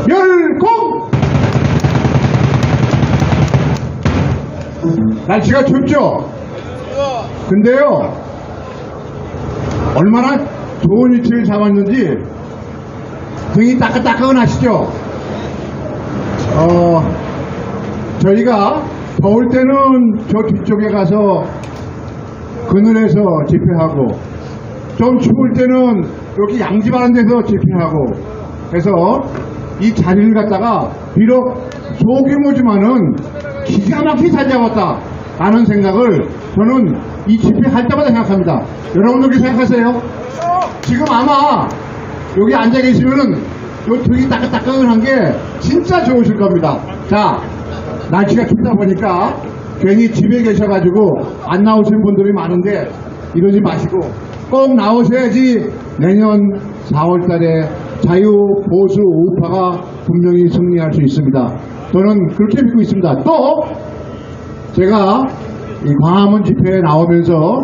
열공! 날씨가 춥죠? 근데요, 얼마나 좋은 위치를 잡았는지 등이 따끈따끈하시죠? 저희가 더울 때는 저 뒤쪽에 가서 그늘에서 집회하고, 좀 추울 때는 여기 양지바른 데서 집회하고 해서 이 자리를 갖다가 비록 소규모지만은 기가 막히게 잘 잡았다 라는 생각을 저는 이 집회할 때마다 생각합니다. 여러분들도 생각하세요? 지금 아마 여기 앉아 계시면은 요 등이 따끈따끈한 게 진짜 좋으실 겁니다. 자, 날씨가 춥다 보니까 괜히 집에 계셔가지고 안 나오시는 분들이 많은데 이러지 마시고 꼭 나오셔야지 내년 4월 달에 자유 보수 우파가 분명히 승리할 수 있습니다. 저는 그렇게 믿고 있습니다. 또 제가 이 광화문 집회에 나오면서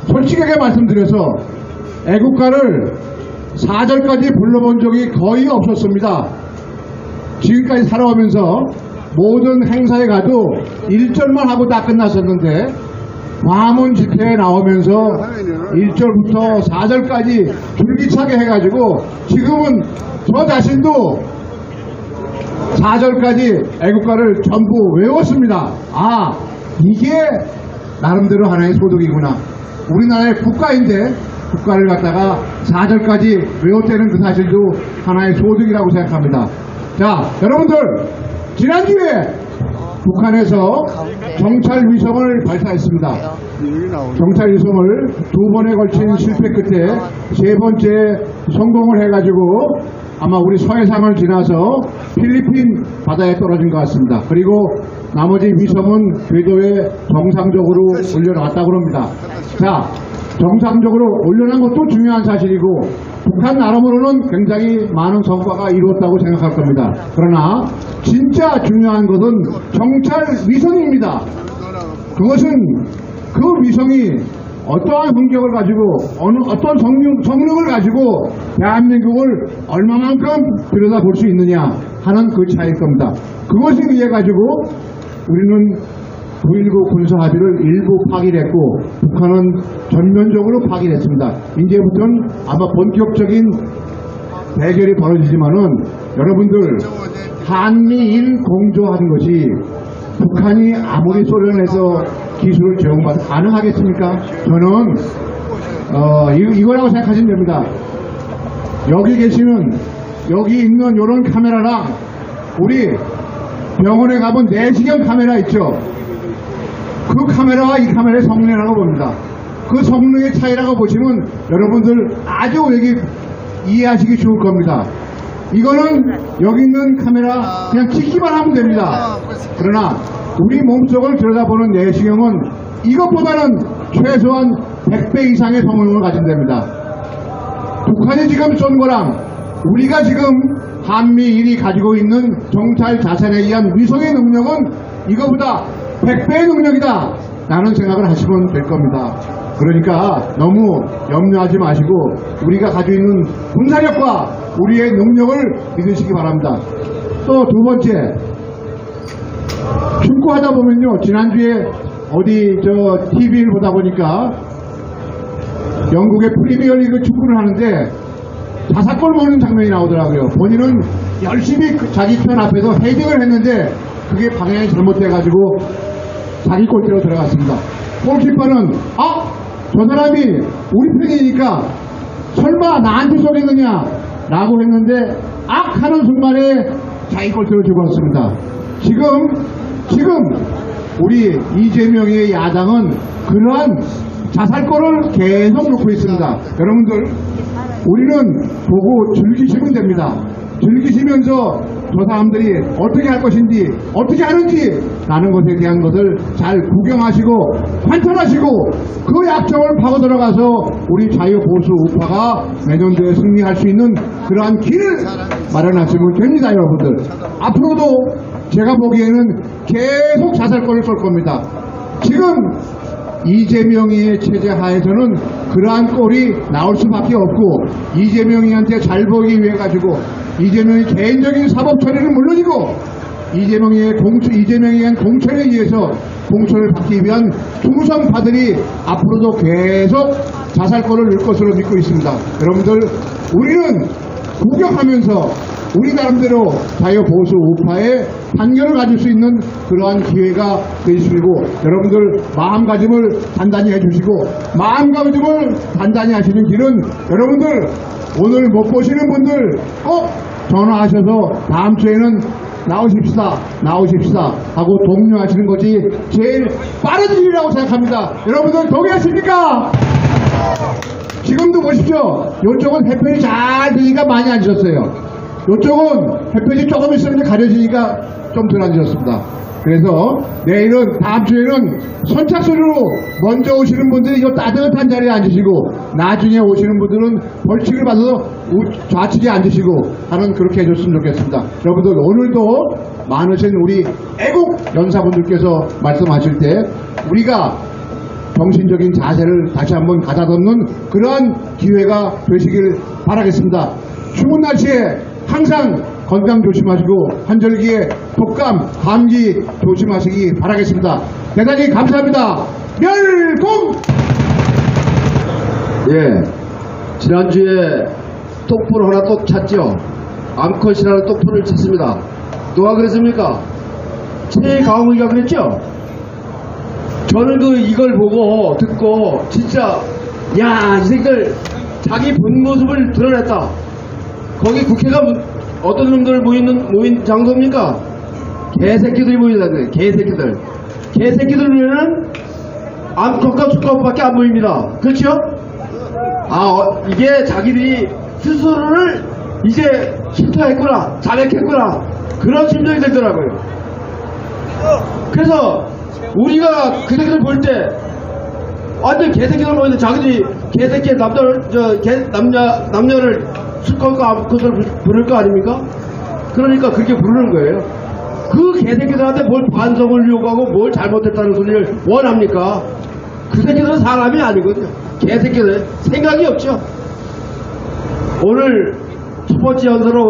솔직하게 말씀드려서 애국가를 4절까지 불러본 적이 거의 없었습니다. 지금까지 살아오면서 모든 행사에 가도 1절만 하고 다 끝났었는데 광화문 집회에 나오면서 1절부터 4절까지 줄기차게 해가지고 지금은 저 자신도 4절까지 애국가를 전부 외웠습니다. 아, 이게 나름대로 하나의 소득이구나. 우리나라의 국가인데 국가를 갖다가 4절까지 외웠다는 그 사실도 하나의 소득이라고 생각합니다. 자, 여러분들, 지난주에 북한에서 정찰 위성을 발사했습니다. 정찰 위성을 2번에 걸친 실패 끝에 3번째 성공을 해가지고 아마 우리 서해상을 지나서 필리핀 바다에 떨어진 것 같습니다. 그리고 나머지 위성은 궤도에 정상적으로 올려놨다고 합니다. 자, 정상적으로 올려놓은 것도 중요한 사실이고 북한 나름으로는 굉장히 많은 성과가 이루었다고 생각할 겁니다. 그러나 진짜 중요한 것은 정찰 위성입니다. 그것은 그 위성이 어떠한 성격을 가지고 어떤 성능을 가지고 대한민국을 얼마만큼 들여다볼 수 있느냐 하는 그 차이일 겁니다. 그것에 의해 가지고 우리는 9.19 군사합의를 일부 파기를 했고 북한은 전면적으로 파기를 했습니다. 이제부터는 아마 본격적인 대결이 벌어지지만은 여러분들 한미일 공조하는 것이 북한이 아무리 소련을 해서 기술을 제공받아 가능하겠습니까? 저는 이거라고 생각하시면 됩니다. 여기 계시는 여기 있는 이런 카메라랑 우리 병원에 가본 내시경 카메라 있죠? 그 카메라와 이 카메라의 성능이라고 봅니다. 그 성능의 차이라고 보시면 여러분들 아주 여기 이해하시기 좋을 겁니다. 이거는 여기 있는 카메라 그냥 찍기만 하면 됩니다. 그러나 우리 몸속을 들여다보는 내시경은 이것보다는 최소한 100배 이상의 성능을 가진답니다. 북한이 지금 쏜 거랑 우리가 지금 한미일이 가지고 있는 정찰 자산에 의한 위성의 능력은 이거보다 100배의 능력이다 라는 생각을 하시면 될 겁니다. 그러니까 너무 염려하지 마시고 우리가 가지고 있는 군사력과 우리의 능력을 믿으시기 바랍니다. 또 두 번째, 축구하다 보면요, 지난주에 어디 TV를 보다 보니까 영국의 프리미어리그 축구를 하는데 자사골 먹는 장면이 나오더라고요. 본인은 열심히 자기 편 앞에서 헤딩을 했는데 그게 방향이 잘못돼가지고 자기 골대로 들어갔습니다. 골키퍼는 저 사람이 우리 편이니까 설마 나한테 쏘겠느냐 라고 했는데 악 하는 순간에 자기 골대로 죽었습니다. 지금 우리 이재명의 야당은 그러한 자살골을 계속 놓고 있습니다. 여러분들, 우리는 보고 즐기시면 됩니다. 즐기시면서 저 사람들이 어떻게 할 것인지 어떻게 하는지 라는 것에 대한 것을 잘 구경하시고 관찰하시고 그 약점을 파고 들어가서 우리 자유보수 우파가 내년도에 승리할 수 있는 그러한 길을 마련하시면 됩니다. 여러분들, 앞으로도 제가 보기에는 계속 자살골을 쏠 겁니다. 지금 이재명이의 체제 하에서는 그러한 꼴이 나올 수밖에 없고 이재명이한테 잘 보이기 위해 가지고 이재명의 개인적인 사법 처리는 물론이고 이재명에 의한 공천에 의해서 공천을 받기 위한 충성파들이 앞으로도 계속 자살골을 넣을 것으로 믿고 있습니다. 여러분들, 우리는 구경하면서 우리 나름대로 자유보수 우파의 판결을 가질 수 있는 그러한 기회가 되시고, 여러분들 마음가짐을 단단히 해주시고, 마음가짐을 단단히 하시는 길은 여러분들 오늘 못 보시는 분들 꼭 전화하셔서 다음 주에는 나오십시다 하고 독려하시는 것이 제일 빠른 일이라고 생각합니다. 여러분들 동의하십니까? 지금도 보십시오. 이쪽은 햇볕이 잘 드니까 많이 앉으셨어요. 이쪽은 햇볕이 조금 있으면 가려지니까 좀 덜 앉으셨습니다. 그래서 내일은, 다음 주에는 선착순으로 먼저 오시는 분들이 이 따뜻한 자리에 앉으시고, 나중에 오시는 분들은 벌칙을 받아서 좌측에 앉으시고 하는, 그렇게 해줬으면 좋겠습니다. 여러분들, 오늘도 많으신 우리 애국 연사분들께서 말씀하실 때 우리가 정신적인 자세를 다시 한번 가다듬는 그러한 기회가 되시길 바라겠습니다. 추운 날씨에 항상 건강 조심하시고 환절기에 독감, 감기 조심하시기 바라겠습니다. 대단히 감사합니다. 멸공! 예, 지난주에 똑포를 하나 또 찼죠. 암컷이라는 똑포를 찼습니다. 누가 그랬습니까? 최강욱이가 그랬죠. 저는 이걸 보고 듣고 진짜, 야, 이 새끼들 자기 본 모습을 드러냈다. 거기 국회가 어떤 놈들 모인 장소입니까? 개새끼들이 모이는데, 개새끼들. 개새끼들은 암컷과 수컷밖에 안 보입니다. 그렇죠? 이게 자기들이 스스로를 이제 쉼터했구나, 자백했구나, 그런 심정이 들더라고요. 그래서 우리가 그 새끼들 볼 때 완전 개새끼들 모이는데 자기들이 개새끼 남녀를 수컷과 암컷을 부를 거 아닙니까? 그러니까 그렇게 부르는 거예요. 그 개새끼들한테 뭘 반성을 요구하고 뭘 잘못했다는 소리를 원합니까? 그 새끼들은 사람이 아니거든요. 개새끼들 생각이 없죠. 오늘 첫 번째 연설로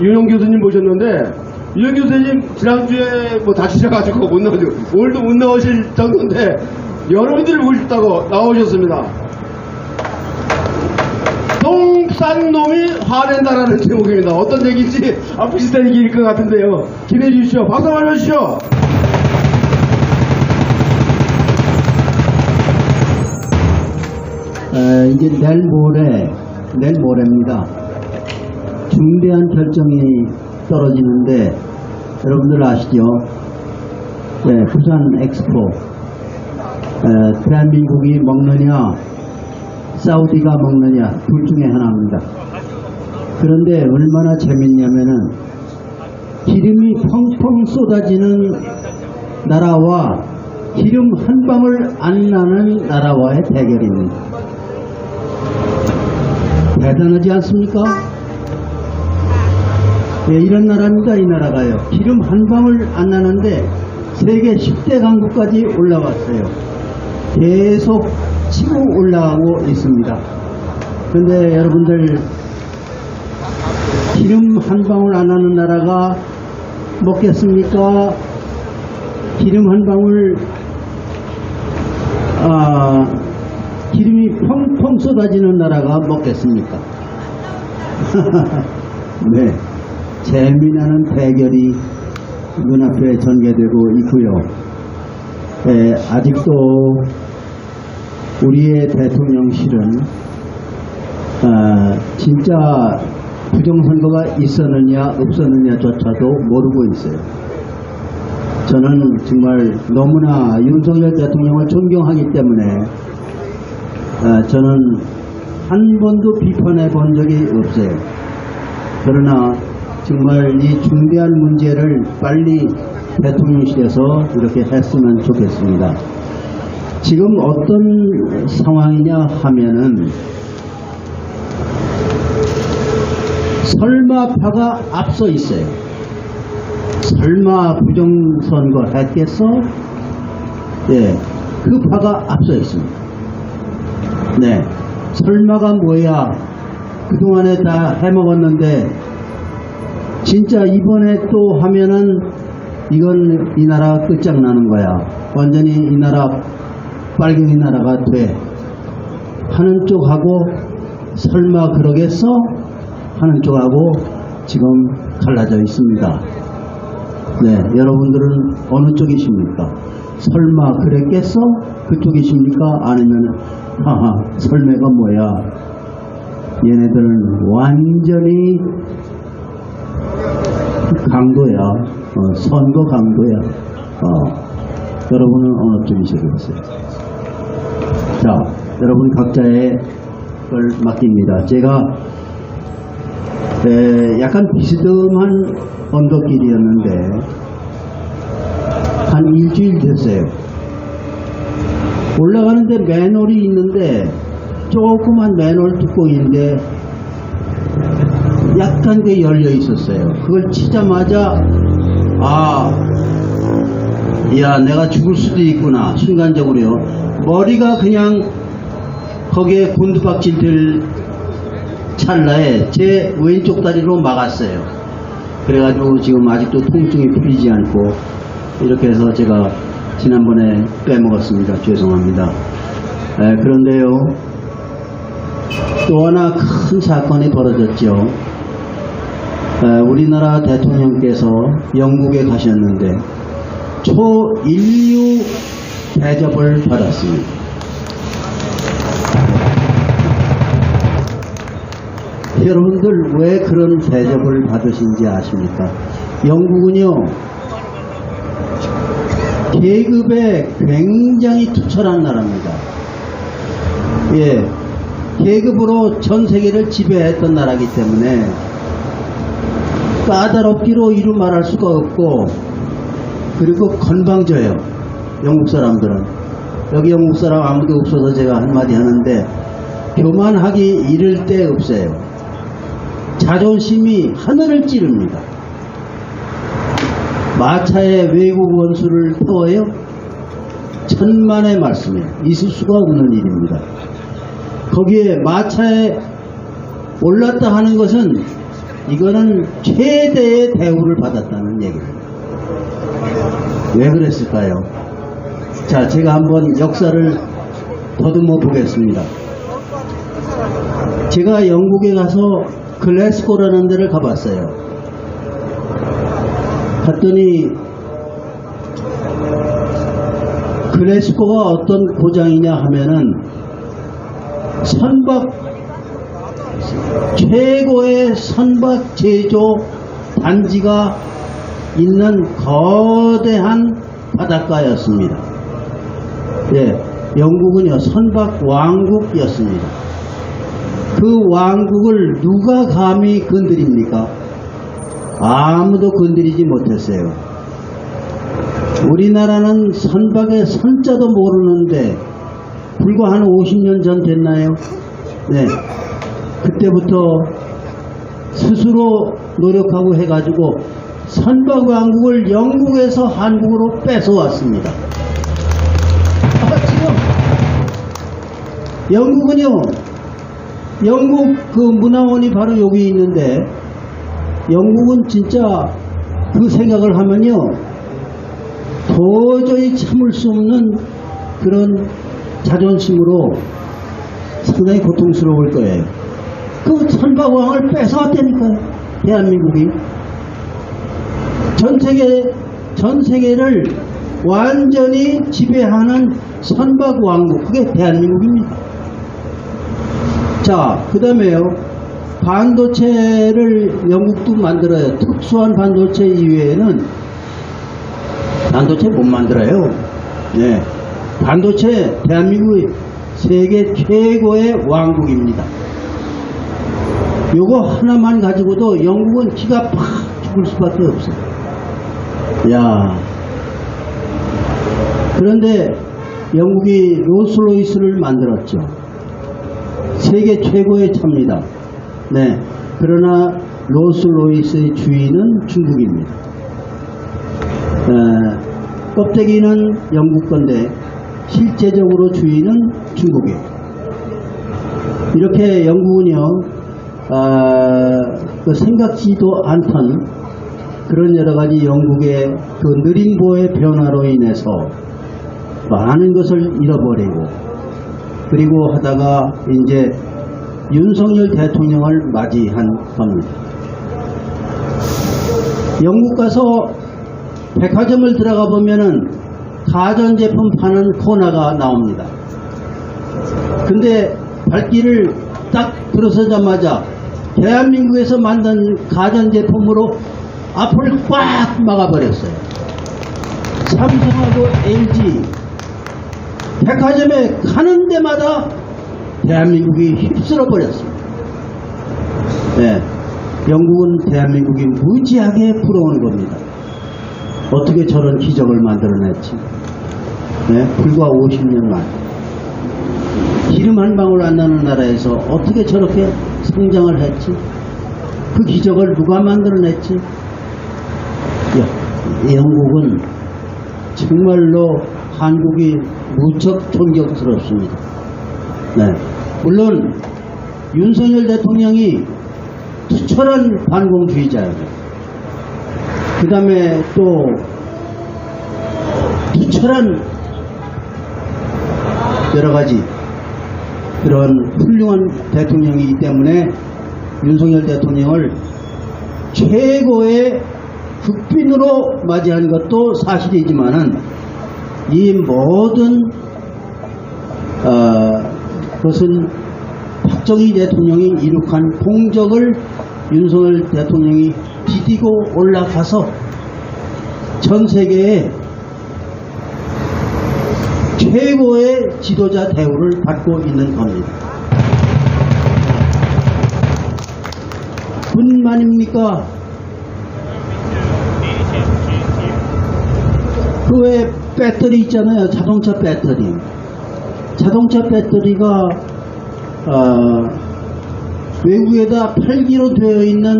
윤영 교수님 모셨는데, 윤영 교수님 지난주에 다치셔가지고 못 나오죠. 오늘도 못 나오실 정도인데 여러분들을 보고 싶다고 나오셨습니다. 똥싼 놈이 화낸다라는 제목입니다. 어떤 얘기인지 비슷한 얘기일 것 같은데요. 기대해 주십시오. 박수 한번 해주시오. 이제 내일 모레입니다. 중대한 결정이 떨어지는데, 여러분들 아시죠? 네, 부산 엑스포. 대한민국이 먹느냐, 사우디가 먹느냐, 둘 중에 하나입니다. 그런데 얼마나 재밌냐면은, 기름이 펑펑 쏟아지는 나라와 기름 한 방울 안 나는 나라와의 대결입니다. 대단하지 않습니까? 예, 이런 나라입니다. 이 나라가요. 기름 한 방울 안 나는데 세계 10대 강국까지 올라왔어요. 계속 치고 올라가고 있습니다. 그런데 여러분들, 기름 한 방울 안 나는 나라가 먹겠습니까? 기름 한 방울, 기름이 펑펑 쏟아지는 나라가 먹겠습니까? 네, 재미나는 대결이 눈앞에 전개되고 있고요. 네, 아직도 우리의 대통령실은 진짜 부정선거가 있었느냐 없었느냐조차도 모르고 있어요. 저는 정말 너무나 윤석열 대통령을 존경하기 때문에 저는 한 번도 비판해 본 적이 없어요. 그러나 정말 이 중대한 문제를 빨리 대통령실에서 이렇게 했으면 좋겠습니다. 지금 어떤 상황이냐 하면은, 설마파가 앞서 있어요. 설마 부정선거 했겠어? 네, 그 파가 앞서 있습니다. 네, 설마가 뭐야? 그동안에 다 해먹었는데 진짜 이번에 또 하면은 이건 이 나라가 끝장나는 거야. 완전히 이 나라 빨갱이 나라가 돼. 하는 쪽하고 설마 그러겠어? 하는 쪽하고 지금 갈라져 있습니다. 네, 여러분들은 어느 쪽이십니까? 설마 그랬겠어? 그쪽이십니까? 아니면 하하 설매가 뭐야? 얘네들은 완전히 강도야. 선거 강도야. 여러분은 어느 쪽이시겠어요? 자, 여러분 각자의 걸 맡깁니다. 제가 약간 비스듬한 언덕길이었는데 한 일주일 됐어요. 올라가는데 맨홀이 있는데 조그만 맨홀 뚜껑인데 약간 그 열려 있었어요. 그걸 치자마자 야 내가 죽을 수도 있구나. 순간적으로요. 머리가 그냥 거기에 곤두박질 될 찰나에 제 왼쪽 다리로 막았어요. 그래가지고 지금 아직도 통증이 풀리지 않고 이렇게 해서 제가 지난번에 빼먹었습니다. 죄송합니다. 그런데요, 또 하나 큰 사건이 벌어졌죠. 우리나라 대통령께서 영국에 가셨는데 초인류 대접을 받았습니다. 여러분들 왜 그런 대접을 받으신지 아십니까? 영국은요, 계급에 굉장히 투철한 나라입니다. 예, 계급으로 전 세계를 지배했던 나라이기 때문에 까다롭기로 이루 말할 수가 없고, 그리고 건방져요. 영국 사람들은. 여기 영국 사람 아무도 없어서 제가 한마디 하는데 교만하기 이를 데 없어요. 자존심이 하늘을 찌릅니다. 마차에 외국 원수를 태워요? 천만의 말씀이에요. 있을 수가 없는 일입니다. 거기에 마차에 올랐다 하는 것은 이거는 최대의 대우를 받았다는 얘기입니다. 왜 그랬을까요? 자, 제가 한번 역사를 더듬어 보겠습니다. 제가 영국에 가서 글래스고라는 데를 가봤어요. 갔더니 글래스고가 어떤 고장이냐 하면은 최고의 선박 제조 단지가 있는 거대한 바닷가였습니다. 예, 영국은요 선박 왕국이었습니다. 그 왕국을 누가 감히 건드립니까? 아무도 건드리지 못했어요. 우리나라는 선박의 선자도 모르는데 불과 한 50년 전 됐나요? 네, 그때부터 스스로 노력하고 해가지고 선박 왕국을 영국에서 한국으로 뺏어왔습니다. 지금 영국은요, 영국 그 문화원이 바로 여기 있는데 영국은 진짜 그 생각을 하면요 도저히 참을 수 없는 그런 자존심으로 상당히 고통스러울 거예요. 그 선박왕을 뺏어왔다니까요. 대한민국이 전 세계를 완전히 지배하는 선박왕국, 그게 대한민국입니다. 자, 그 다음에요, 반도체를 영국도 만들어요. 특수한 반도체 이외에는 반도체 못 만들어요. 네, 반도체 대한민국이 세계 최고의 왕국입니다. 요거 하나만 가지고도 영국은 기가 팍 죽을 수밖에 없어요. 야, 그런데 영국이 롤스로이스를 만들었죠. 세계 최고의 차입니다. 네, 그러나 롤스로이스의 주인은 중국입니다. 껍데기는 영국 건데 실제적으로 주인은 중국이에요. 이렇게 영국은요 생각지도 않던 그런 여러 가지 영국의 그 느림보의 변화로 인해서 많은 것을 잃어버리고 그리고 하다가 이제 윤석열 대통령을 맞이한 겁니다. 영국 가서 백화점을 들어가 보면은 가전제품 파는 코너가 나옵니다. 근데 발길을 딱 들어서자마자 대한민국에서 만든 가전제품으로 앞을 꽉 막아버렸어요. 삼성하고 LG 백화점에 가는 데마다 대한민국이 휩쓸어 버렸습니다. 네, 영국은 대한민국이 무지하게 부러운 겁니다. 어떻게 저런 기적을 만들어냈지? 네, 불과 50년 만. 기름 한 방울 안 나는 나라에서 어떻게 저렇게 성장을 했지? 그 기적을 누가 만들어냈지? 영국은 정말로 한국이 무척 존경스럽습니다. 네. 물론 윤석열 대통령이 투철한 반공주의자예요. 그 다음에 또 투철한 여러 가지 그런 훌륭한 대통령이기 때문에 윤석열 대통령을 최고의 국빈으로 맞이한 것도 사실이지만은 이 모든 그것은 박정희 대통령이 이룩한 공적을 윤석열 대통령이 디디고 올라가서 전 세계에 최고의 지도자 대우를 받고 있는 겁니다. 뿐만입니까? 그 외에 배터리 있잖아요. 자동차 배터리. 자동차 배터리가 외국에다 팔기로 되어 있는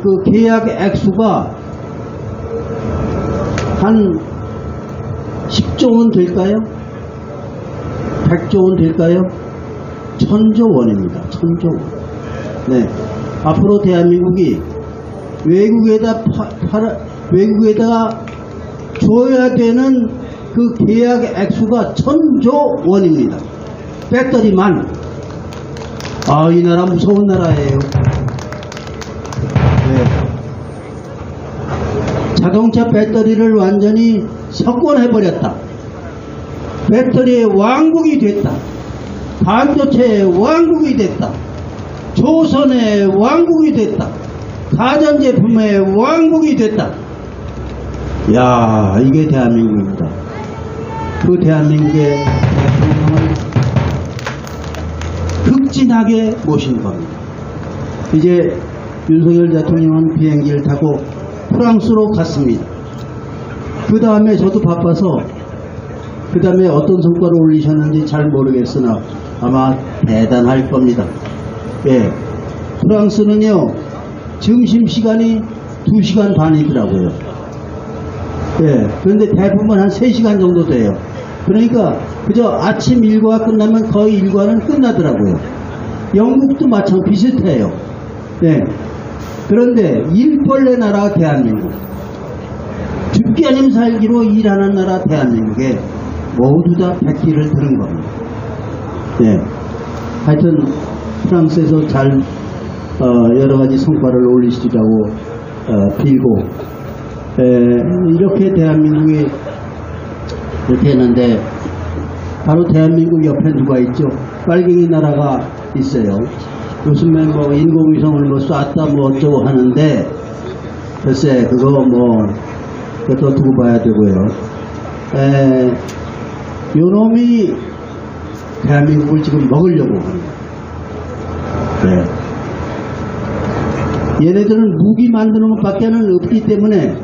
그 계약 액수가 한 10조 원 될까요? 100조 원 될까요? 1000조 원입니다. 1000조 원. 네. 앞으로 대한민국이 외국에다가 줘야 되는 그 계약 액수가 1000조 원입니다. 배터리만. 아, 이 나라 무서운 나라예요. 네. 자동차 배터리를 완전히 석권해버렸다. 배터리의 왕국이 됐다. 반도체의 왕국이 됐다. 조선의 왕국이 됐다. 가전제품의 왕국이 됐다. 야, 이게 대한민국입니다. 그 대한민국의 대통령을 극진하게 모신 겁니다. 이제 윤석열 대통령은 비행기를 타고 프랑스로 갔습니다. 그 다음에 저도 바빠서 그 다음에 어떤 성과를 올리셨는지 잘 모르겠으나 아마 대단할 겁니다. 예, 프랑스는요 점심시간이 2시간 반이더라고요. 예, 그런데 대부분 한 3시간 정도 돼요. 그러니까 그저 아침 일과가 끝나면 거의 일과는 끝나더라고요. 영국도 마찬가지 비슷해요. 예, 그런데 일벌레 나라 대한민국, 죽기 아니면 살기로 일하는 나라 대한민국에 모두 다 백기를 드는 겁니다. 예, 하여튼 프랑스에서 잘 여러 가지 성과를 올리시라고 빌고, 이렇게 대한민국이 이렇게 했는데 바로 대한민국 옆에 누가 있죠? 빨갱이 나라가 있어요. 요즘에 뭐 인공위성을 뭐 쐈다 뭐 어쩌고 하는데 글쎄 그거 뭐 그것도 두고 봐야 되고요. 요놈이 대한민국을 지금 먹으려고 합니다. 네. 얘네들은 무기 만드는 것밖에는 없기 때문에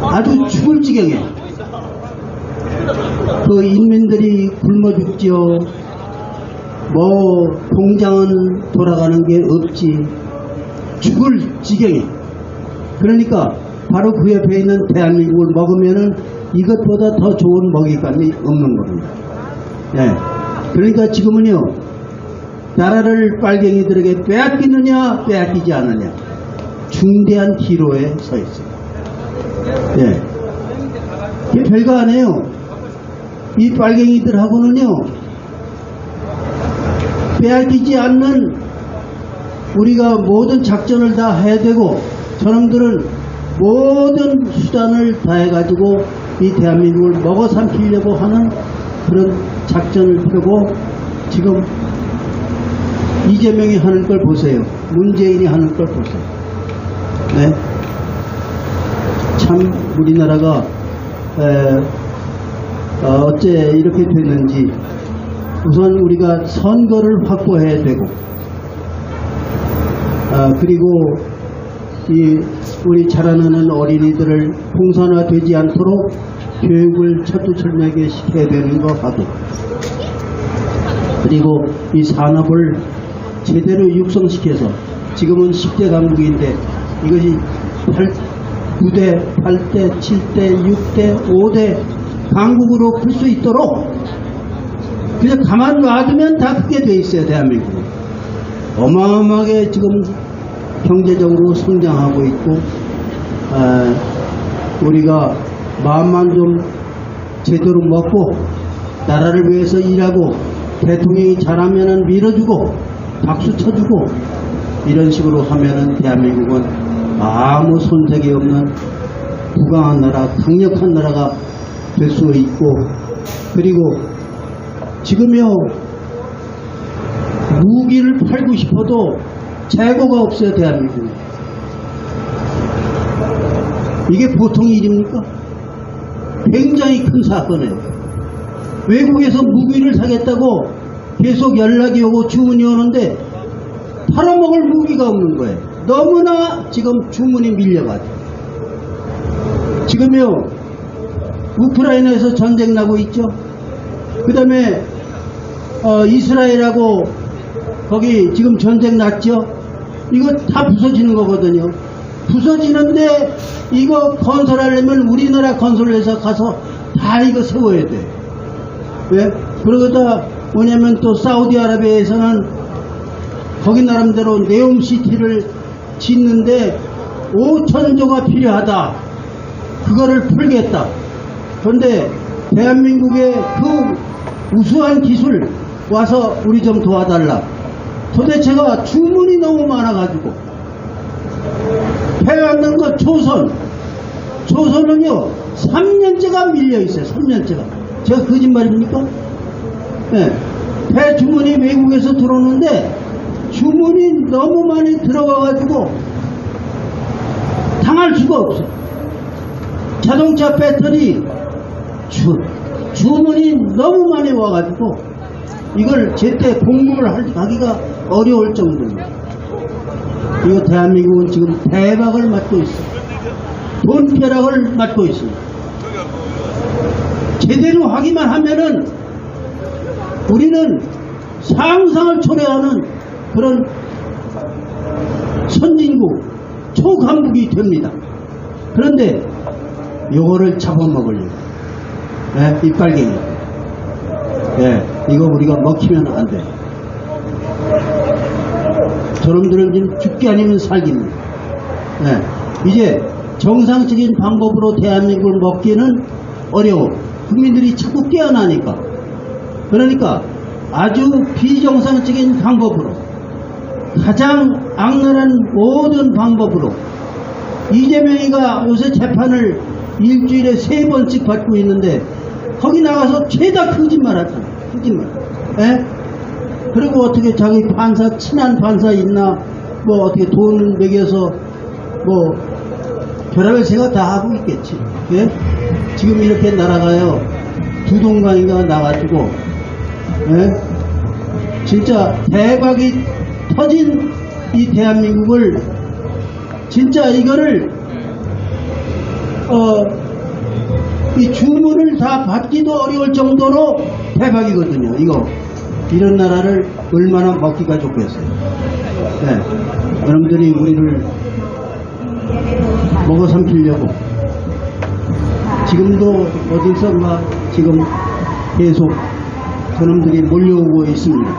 아주 죽을 지경에 그 인민들이 굶어 죽지요. 뭐 공장은 돌아가는 게 없지. 죽을 지경에. 그러니까 바로 그 옆에 있는 대한민국을 먹으면은 이것보다 더 좋은 먹잇감이 없는 겁니다. 네. 그러니까 지금은요 나라를 빨갱이들에게 빼앗기느냐 빼앗기지 않느냐 중대한 기로에 서 있어요. 예. 이게 별거 아니에요. 이 빨갱이들하고는요 빼앗기지 않는 우리가 모든 작전을 다 해야 되고 저놈들은 모든 수단을 다 해가지고 이 대한민국을 먹어 삼키려고 하는 그런 작전을 펴고 지금 이재명이 하는 걸 보세요. 문재인이 하는 걸 보세요. 네. 참 우리나라가 어째 이렇게 됐는지 우선 우리가 선거를 확보해야 되고 그리고 우리 자라나는 어린이들을 공산화되지 않도록 교육을 철두철미하게 시켜야 되는 거 하고 그리고 이 산업을 제대로 육성시켜서 지금은 10대 강국인데 이것이 9대, 8대, 7대, 6대, 5대 강국으로 풀 수 있도록 그냥 가만 놔두면 다 그게 돼 있어요. 대한민국은 어마어마하게 지금 경제적으로 성장하고 있고 우리가 마음만 좀 제대로 먹고 나라를 위해서 일하고 대통령이 잘하면은 밀어주고 박수 쳐주고 이런 식으로 하면은 대한민국은 아무 손색이 없는 부강한 나라, 강력한 나라가 될 수 있고 그리고 지금요 무기를 팔고 싶어도 재고가 없어요. 대한민국은. 이게 보통 일입니까? 굉장히 큰 사건이에요. 외국에서 무기를 사겠다고 계속 연락이 오고 주문이 오는데 팔아먹을 무기가 없는 거예요. 너무나 지금 주문이 밀려가지고 지금요 우크라이나에서 전쟁 나고 있죠. 그 다음에 이스라엘하고 거기 지금 전쟁 났죠. 이거 다 부서지는 거거든요. 부서지는데 이거 건설하려면 우리나라 건설회사 가서 다 이거 세워야 돼. 왜? 그러다 뭐냐면 또 사우디아라비아에서는 거기 나름대로 네옴시티를 짓는데 5천조가 필요하다. 그거를 풀겠다. 그런데 대한민국의 그 우수한 기술 와서 우리 좀 도와달라. 도대체가 주문이 너무 많아가지고 해왔는 거 조선은요 3년째가 밀려있어요. 3년째가. 제가 거짓말입니까? 네. 배 주문이 외국에서 들어오는데 주문이 너무 많이 들어와가지고 당할 수가 없어. 자동차 배터리 주문이 너무 많이 와가지고 이걸 제때 공급을 하기가 어려울 정도로 이거 대한민국은 지금 대박을 맞고 있어요. 돈벼락을 맞고 있습니다. 제대로 하기만 하면은 우리는 상상을 초래하는 그런 선진국 초강국이 됩니다. 그런데 요거를 잡아먹으려고 이빨갱이 이거 우리가 먹히면 안 돼. 저놈들은 지금 죽기 아니면 살기입니다. 이제 정상적인 방법으로 대한민국을 먹기는 어려워. 국민들이 자꾸 깨어나니까. 그러니까 아주 비정상적인 방법으로 가장 악랄한 모든 방법으로 이재명이가 요새 재판을 일주일에 3번씩 받고 있는데 거기 나가서 죄다 거짓말 하잖아. 거짓말. 그리고 어떻게 자기 판사, 친한 판사 있나, 뭐 어떻게 돈 먹여서 뭐 별의별 생각 다 하고 있겠지. 지금 이렇게 날아가요. 두동강이가 나가지고, 진짜 대박이 터진 이 대한민국을 진짜 이거를 이 주문을 다 받기도 어려울 정도로 대박이거든요. 이런 나라를 얼마나 먹기가 좋겠어요. 여러분들이 우리를 먹어 삼키려고 지금도 어디서 막 지금 계속 저놈들이 몰려오고 있습니다.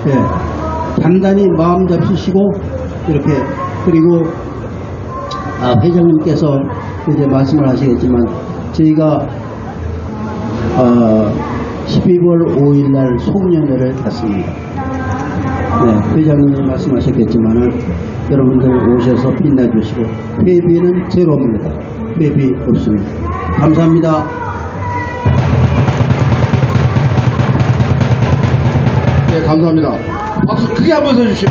예, 단단히 마음 잡수시고 이렇게 그리고 회장님께서 이제 말씀을 하시겠지만 저희가 12월 5일 날 송년회를 갖습니다. 네, 회장님이 말씀하셨겠지만은 여러분들 오셔서 빛나주시고 회비는 제로입니다. 회비 없습니다. 감사합니다. 네, 감사합니다. 박수 크게 한번 써주시오.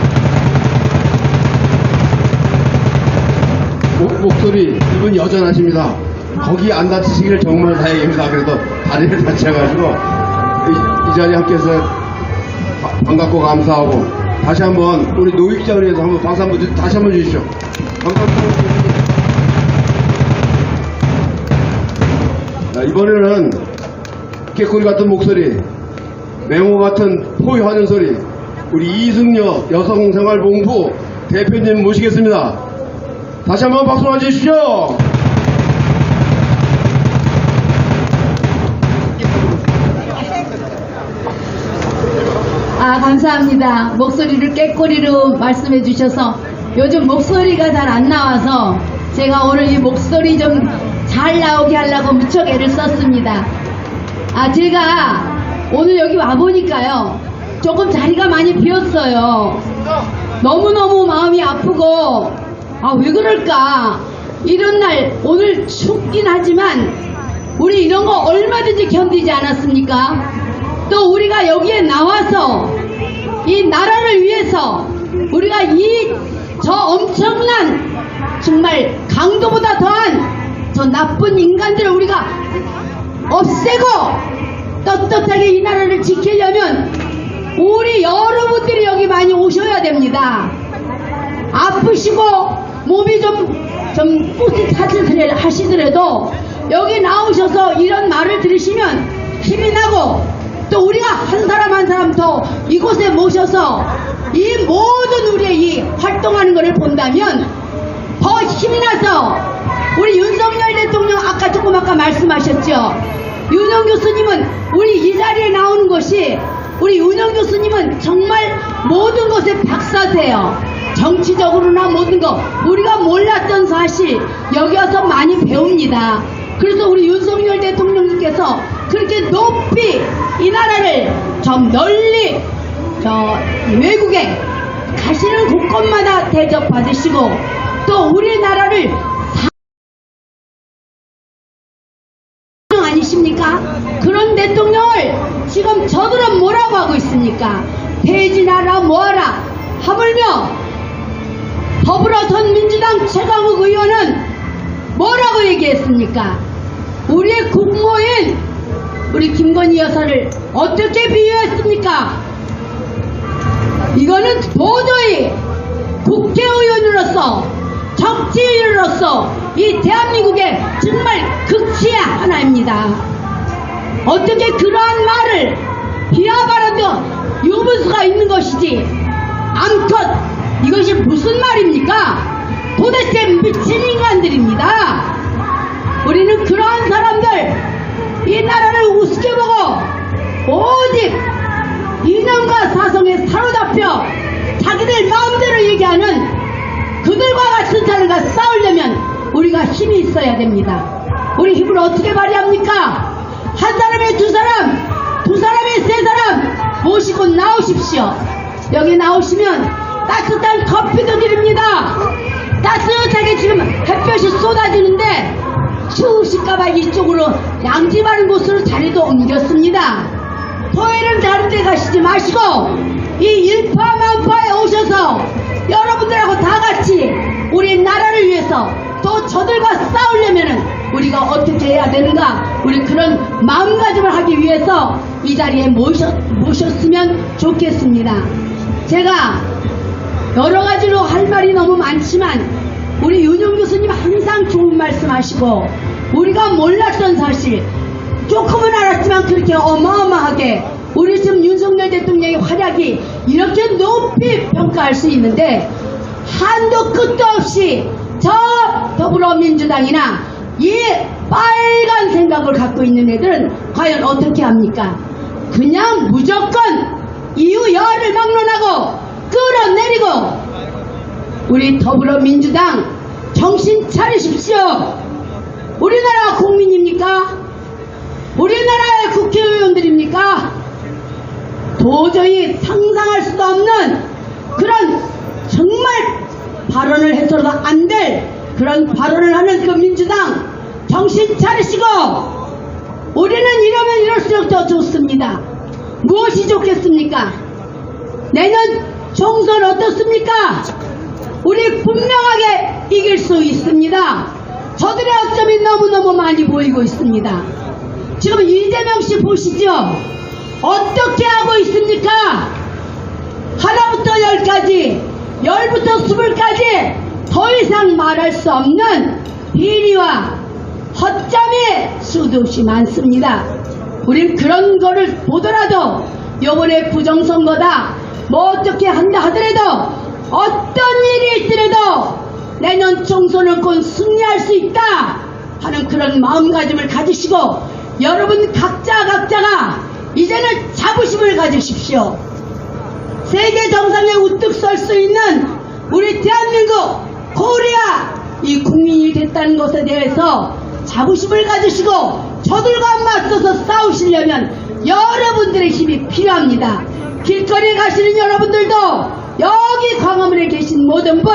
목소리 이분 여전하십니다. 거기 안 다치시기를 정말 다행입니다. 그래도 다리를 다쳐가지고 이 자리에 함께해서 반갑고 감사하고 다시 한번 우리 노익 기자를 위해서 한번 박수 한번 다시 한번 주시죠. 감사합니다. 자, 이번에는 깨꼬리 같은 목소리, 맹호 같은 포효하는 소리, 우리 이승여 여성생활본부 대표님 모시겠습니다. 다시 한번 박수 맞으시죠. 감사합니다. 목소리를 깨꼬리로 말씀해 주셔서 요즘 목소리가 잘 안 나와서 제가 오늘 이 목소리 좀 잘 나오게 하려고 무척 애를 썼습니다. 제가 오늘 여기 와보니까요, 조금 자리가 많이 비었어요. 너무너무 마음이 아프고, 왜 그럴까? 이런 날, 오늘 춥긴 하지만, 우리 이런 거 얼마든지 견디지 않았습니까? 또 우리가 여기에 나와서, 이 나라를 위해서, 우리가 저 엄청난, 정말 강도보다 더한 저 나쁜 인간들을 우리가 없애고 떳떳하게 이 나라를 지키려면 우리 여러분들이 여기 많이 오셔야 됩니다. 아프시고 몸이 좀 뿌듯하시더라도 여기 나오셔서 이런 말을 들으시면 힘이 나고 또 우리가 한 사람 한 사람 더 이곳에 모셔서 이 모든 우리의 이 활동하는 것을 본다면 더 힘이 나서 우리 윤석열 대통령 아까 말씀하셨죠. 윤영 교수님은 우리 이 자리에 나오는 것이 우리 윤영 교수님은 정말 모든 것에 박사세요. 정치적으로나 모든 거 우리가 몰랐던 사실 여기 와서 많이 배웁니다. 그래서 우리 윤석열 대통령님께서 그렇게 높이 이 나라를 좀 널리 외국에 가시는 곳곳마다 대접받으시고 또 우리나라를 아니십니까? 그런 대통령을 지금 저들은 뭐라고 하고 있습니까? 폐지나라 뭐하라 하물며 더불어선 민주당 최강욱 의원은 뭐라고 얘기했습니까? 우리의 국모인 우리 김건희 여사를 어떻게 비유했습니까? 이거는 도저히 국회의원으로서 정치인으로서 이 대한민국의 정말 극치의 하나입니다. 어떻게 그러한 말을 비하바라도 유분수가 있는 것이지 암컷 이것이 무슨 말입니까? 도대체 미친 인간들입니다. 우리는 그러한 사람들 이 나라를 우습게 보고 오직 이념과 사성에 사로잡혀 자기들 마음대로 얘기하는 그들과 같은 사람과 싸우려면 우리가 힘이 있어야 됩니다. 우리 힘을 어떻게 발휘합니까? 한 사람에 두 사람, 두 사람에 세 사람 모시고 나오십시오. 여기 나오시면 따뜻한 커피도 드립니다. 따뜻하게 지금 햇볕이 쏟아지는데 추우실까봐 이쪽으로 양지 바른 곳으로 자리도 옮겼습니다. 토요일은 다른 데 가시지 마시고 이 일파만파에 오셔서 여러분들하고 다 같이 우리 나라를 위해서 또 저들과 싸우려면은 우리가 어떻게 해야 되는가, 우리 그런 마음가짐을 하기 위해서 이 자리에 모셨으면 좋겠습니다. 제가 여러 가지로 할 말이 너무 많지만 우리 윤영 교수님 항상 좋은 말씀 하시고 우리가 몰랐던 사실 조금은 알았지만 그렇게 어마어마하게 우리 지금 윤석열 대통령의 활약이 이렇게 높이 평가할 수 있는데 한도 끝도 없이 저 더불어민주당이나 이 빨간 생각을 갖고 있는 애들은 과연 어떻게 합니까? 그냥 무조건 이유 여하를 막론하고 끌어내리고 우리 더불어민주당 정신 차리십시오. 우리나라 국민입니까? 우리나라의 국회의원들입니까? 도저히 상상할 수도 없는 그런 정말 발언을 해서도 안 될 그런 발언을 하는 그 민주당 정신 차리시고, 우리는 이러면 이럴수록 더 좋습니다. 무엇이 좋겠습니까? 내년 총선 어떻습니까? 우리 분명하게 이길 수 있습니다. 저들의 어점이 너무너무 많이 보이고 있습니다. 지금 이재명 씨 보시죠. 어떻게 하고 있습니까? 하나부터 열까지, 열부터 스물까지 더 이상 말할 수 없는 비리와 허점이 수도 없이 많습니다. 우린 그런 거를 보더라도 요번에 부정선거다 뭐 어떻게 한다 하더라도 어떤 일이 있더라도 내년 총선은 곧 승리할 수 있다 하는 그런 마음가짐을 가지시고, 여러분 각자가 이제는 자부심을 가지십시오. 세계 정상에 우뚝 설 수 있는 우리 대한민국 코리아 이 국민이 됐다는 것에 대해서 자부심을 가지시고 저들과 맞서서 싸우시려면 여러분들의 힘이 필요합니다. 길거리에 가시는 여러분들도, 여기 광화문에 계신 모든 분,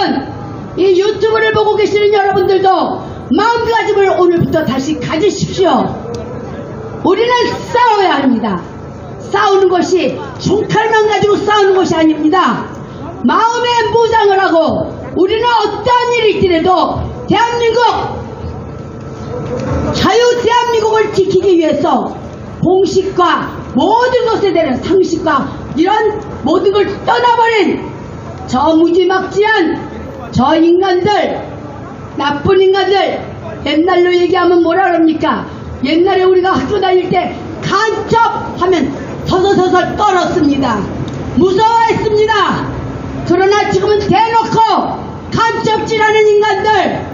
이 유튜브를 보고 계시는 여러분들도 마음가짐을 오늘부터 다시 가지십시오. 우리는 싸워야 합니다. 싸우는 것이 총칼만 가지고 싸우는 것이 아닙니다. 마음의 무장을 하고 우리는 어떠한 일이 있더라도 대한민국, 자유 대한민국을 지키기 위해서 공식과 모든 것에 대한 상식과 이런 모든 걸 떠나버린 저 무지막지한 저 인간들, 나쁜 인간들, 옛날로 얘기하면 뭐라 그럽니까? 옛날에 우리가 학교 다닐 때 간첩하면 서서서서 떨었습니다. 무서워했습니다. 그러나 지금은 대놓고 간첩질하는 인간들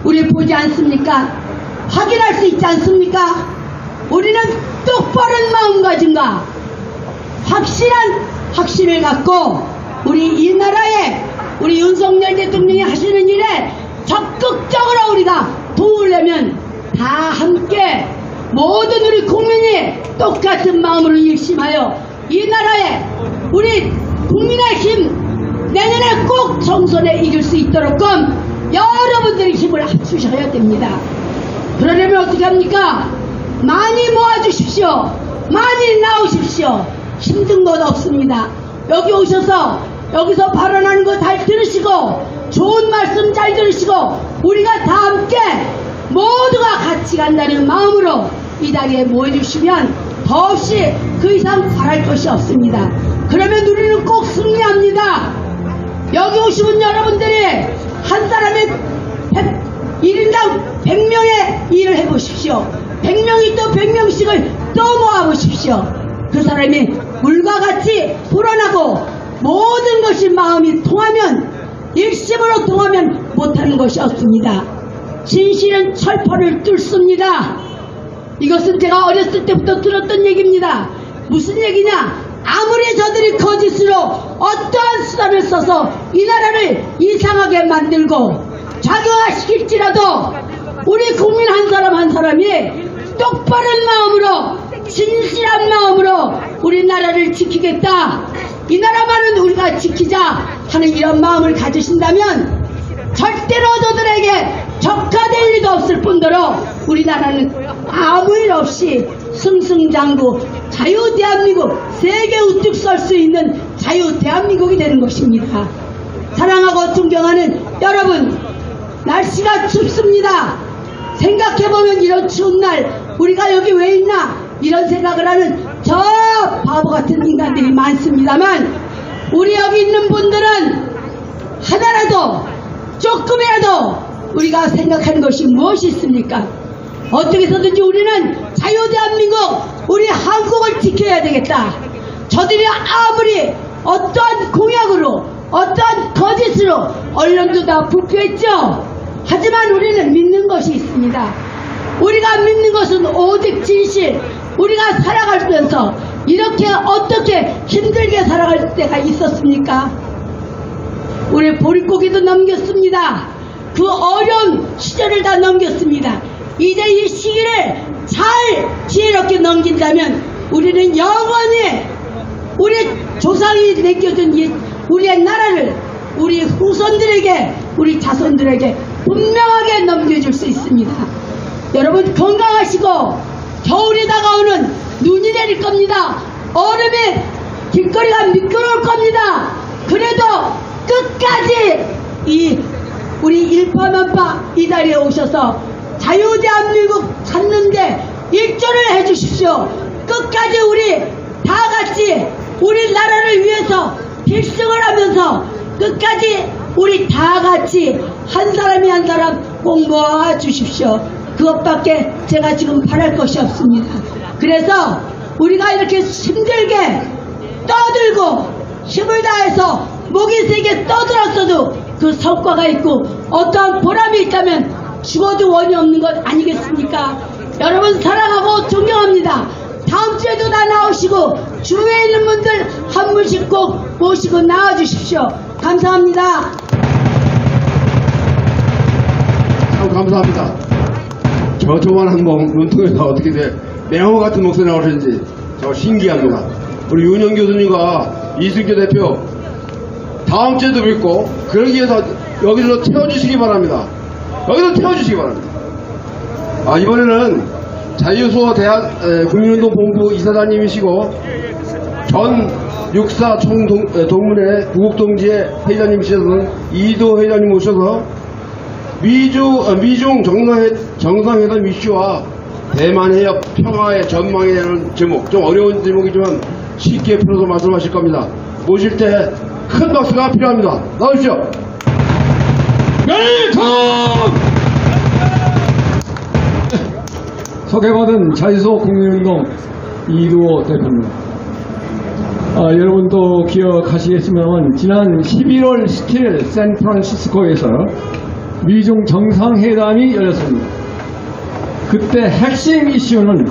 우리 보지 않습니까? 확인할 수 있지 않습니까? 우리는 똑바른 마음가짐과 확실한 확신을 갖고 우리 이 나라에 우리 윤석열 대통령이 하시는 일에 적극적으로 우리가 도우려면 다 함께 모든 우리 국민이 똑같은 마음으로 일심하여 이 나라에 우리 국민의힘 내년에 꼭 총선에 이길 수 있도록끔 여러분들의 힘을 합치셔야 됩니다. 그러려면 어떻게 합니까? 많이 모아주십시오. 많이 나오십시오. 힘든 것 없습니다. 여기 오셔서 여기서 발언하는 거 잘 들으시고 좋은 말씀 잘 들으시고 우리가 다 함께 모두가 같이 간다는 마음으로 이 자리에 모여주시면 더없이 그 이상 바랄 것이 없습니다. 그러면 우리는 꼭 승리합니다. 여기 오시면 여러분들이 한 사람의 1인당 100명의 일을 해보십시오. 100명이 또 100명씩을 또 모아보십시오. 그 사람이 물과 같이 불어나고 모든 것이 마음이 통하면, 일심으로 통하면 못하는 것이 없습니다. 진실은 철퍼를 뚫습니다. 이것은 제가 어렸을 때부터 들었던 얘기입니다. 무슨 얘기냐? 아무리 저들이 거짓으로 어떠한 수단을 써서 이 나라를 이상하게 만들고 좌경화시킬지라도 우리 국민 한 사람 한 사람이 똑바른 마음으로, 진실한 마음으로 우리나라를 지키겠다, 이 나라만은 우리가 지키자 하는 이런 마음을 가지신다면 절대로 저들에게 적화될 리도 없을 뿐더러 우리나라는 아무 일 없이 승승장구 자유 대한민국, 세계 우뚝 설 수 있는 자유 대한민국이 되는 것입니다. 사랑하고 존경하는 여러분, 날씨가 춥습니다. 생각해보면 이런 추운 날 우리가 여기 왜 있나 이런 생각을 하는 저 바보 같은 인간들이 많습니다만, 우리 여기 있는 분들은 하나라도 조금이라도 우리가 생각하는 것이 무엇이 있습니까? 어떻게 해서든지 우리는 자유 대한민국, 우리 한국을 지켜야 되겠다. 저들이 아무리 어떠한 공약으로, 어떠한 거짓으로 언론도 다 부표했죠. 하지만 우리는 믿는 것이 있습니다. 우리가 믿는 것은 오직 진실. 우리가 살아가면서 이렇게 어떻게 힘들게 살아갈 때가 있었습니까? 우리 보릿고기도 넘겼습니다. 그 어려운 시절을 다 넘겼습니다. 이제 이 시기를 잘 지혜롭게 넘긴다면 우리는 영원히 우리 조상이 남겨준 우리의 나라를 우리 후손들에게, 우리 자손들에게 분명하게 넘겨줄 수 있습니다. 여러분 건강하시고, 겨울이 다가오는 눈이 내릴 겁니다. 얼음에 길거리가 미끄러울 겁니다. 그래도 끝까지 우리 일파만파 이 자리에 오셔서 자유대한민국 찾는데 일조를 해주십시오. 끝까지 우리 다 같이 우리나라를 위해서 필승을 하면서 끝까지 우리 다 같이 한 사람이 한 사람 꼭 모아 주십시오. 그것밖에 제가 지금 바랄 것이 없습니다. 그래서 우리가 이렇게 힘들게 떠들고 힘을 다해서 목이 세게 떠들었어도 그 성과가 있고 어떠한 보람이 있다면 죽어도 원이 없는 것 아니겠습니까? 여러분 사랑하고 존경합니다. 다음 주에도 다 나오시고 주위에 있는 분들 한 분씩 꼭 모시고 나와주십시오. 감사합니다. 참 감사합니다. 저 조만한 눈통에서 어떻게 매호 같은 목소리 나오시는지 저 신기합니다. 우리 윤영 교수님과 이승규 대표 다음 주에도 뵙고 그러기 위해서 여기서 태워주시기 바랍니다. 여기서 태워주시기 바랍니다. 이번에는 자유수호 국민운동본부 이사장님이시고 전 육사 총동문회 구국동지회 회장님이시던 이도 회장님 모셔서 미중 정상회담 이슈와 대만 해협 평화의 전망에 대한 제목, 좀 어려운 제목이지만 쉽게 풀어서 말씀하실 겁니다. 모실 때 큰 박수가 필요합니다. 나오십시오. 웰컴! 소개받은 자유수호 국민운동 이두호 대표입니다. 여러분도 기억하시겠지만 지난 11월 17일 샌프란시스코에서 미중 정상회담이 열렸습니다. 그때 핵심 이슈는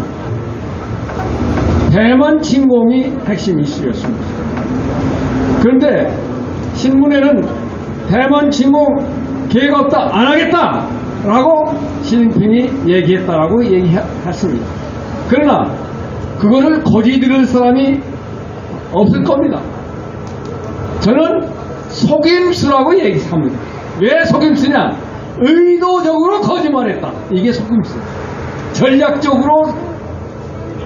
대만 침공이 핵심 이슈였습니다. 그런데 신문에는 대만 침공 계획 없다, 안 하겠다 라고 시진핑이 얘기했다라고 얘기했습니다. 그러나 그거를 거기 들을 사람이 없을 겁니다. 저는 속임수라고 얘기합니다. 왜 속임수냐? 의도적으로 거짓말했다. 이게 속임수. 전략적으로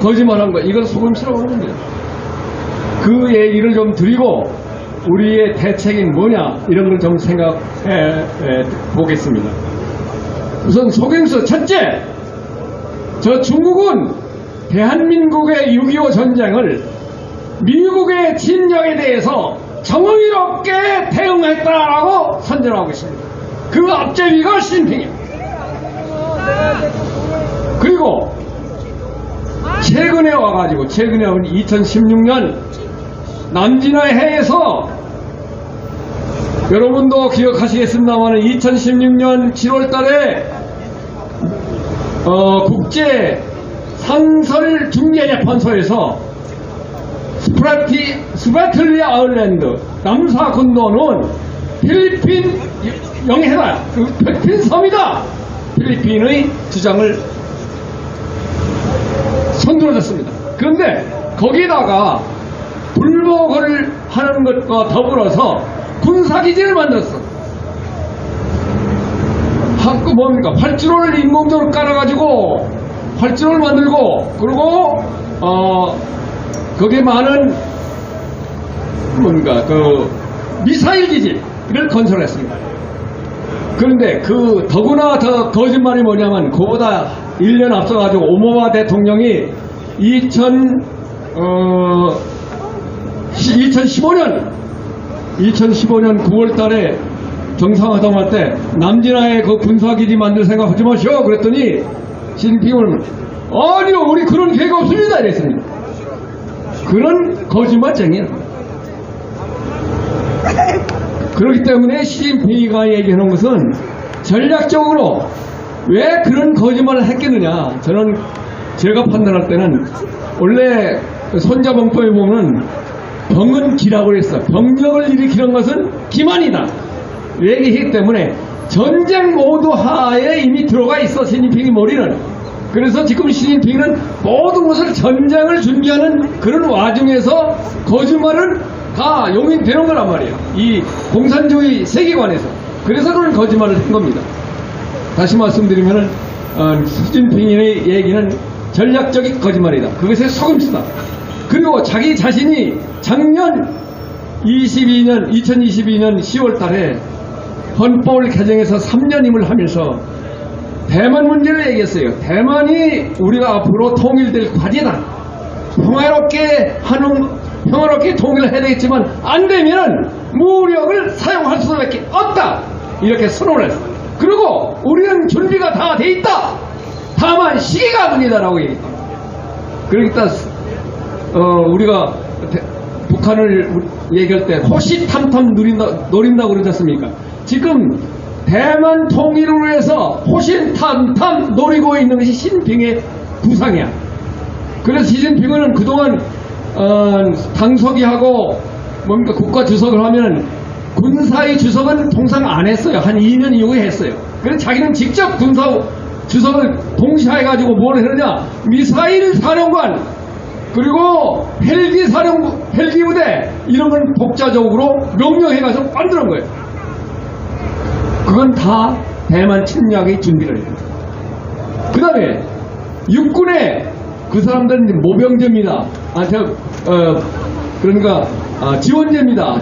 거짓말한 거, 이걸 속임수라고 하는 거예요. 그 얘기를 좀 드리고 우리의 대책이 뭐냐 이런 걸 좀 생각해 보겠습니다. 우선 속임수 첫째, 저 중국은 대한민국의 6.25 전쟁을 미국의 침략에 대해서 정의롭게 대응했다라고 선전하고 있습니다. 그 앞제비가 시진핑이에요. 그리고 최근에 와가지고 2016년 남진의 해에서 여러분도 기억하시겠습니다만 2016년 7월 달에 국제 상설중재재판소에서 스프라틀리 아일랜드 남사 군도는 필리핀 영해다, 필리핀 섬이다. 필리핀의 주장을 손들어줬습니다. 그런데 거기다가 불복을 하는 것과 더불어서 군사기지를 만들었어. 뭡니까? 활주로를 인공적으로 깔아가지고 활주로를 만들고, 그리고 거기에 많은 미사일 기지를 건설했습니다. 그런데 더구나 더 거짓말이 뭐냐면 그보다 1년 앞서가지고 오바마 대통령이 2015년 9월 달에 정상회담할 때 남진아에 그 군사기지 만들 생각 하지 마시오 그랬더니 시진핑은 아니요 우리 그런 계획 없습니다 이랬습니다. 그런 거짓말쟁이야. 그렇기 때문에 시진핑이가 얘기하는 것은 전략적으로 왜 그런 거짓말을 했겠느냐. 저는 제가 판단할 때는 원래 손자병법에 보면 병은 기라고 했어. 병력을 일으키는 것은 기만이다. 얘기했기 때문에 전쟁 모드 하에 이미 들어가 있어, 시진핑의 머리는. 그래서 지금 시진핑은 모든 것을 전쟁을 준비하는 그런 와중에서 거짓말은 다 용인되는 거란 말이에요. 이 공산주의 세계관에서. 그래서 그런 거짓말을 한 겁니다. 다시 말씀드리면은 시진핑의 얘기는 전략적인 거짓말이다. 그것에 속음수다. 그리고 자기 자신이 작년 2022년 10월 달에 헌법을 개정해서 3년임을 하면서 대만 문제를 얘기했어요. 대만이 우리가 앞으로 통일될 과제다. 평화롭게 통일을 해야 되겠지만 안 되면 무력을 사용할 수밖에 없다. 이렇게 선언을 했어요. 그리고 우리는 준비가 다 돼 있다. 다만 시기가 문제다라고 얘기했다. 그러니까 우리가 북한을 얘기할 때 호시탐탐 노린다고 그러지 않습니까? 지금 대만 통일을 위해서 호시탐탐 노리고 있는 것이 시진핑의 구상이야. 그래서 시진핑은 그동안 당서기하고 뭡니까 국가 주석을 하면 군사의 주석은 통상 안 했어요. 한 2년 이후에 했어요. 그래서 자기는 직접 군사 주석을 동시해가지고 뭘 했느냐, 미사일 사령관 그리고 헬기 부대 이런 걸 독자적으로 명령해가서 만드는 거예요. 그건 다 대만 침략의 준비를 해요. 그 다음에 육군에 그 사람들은 모병제입니다.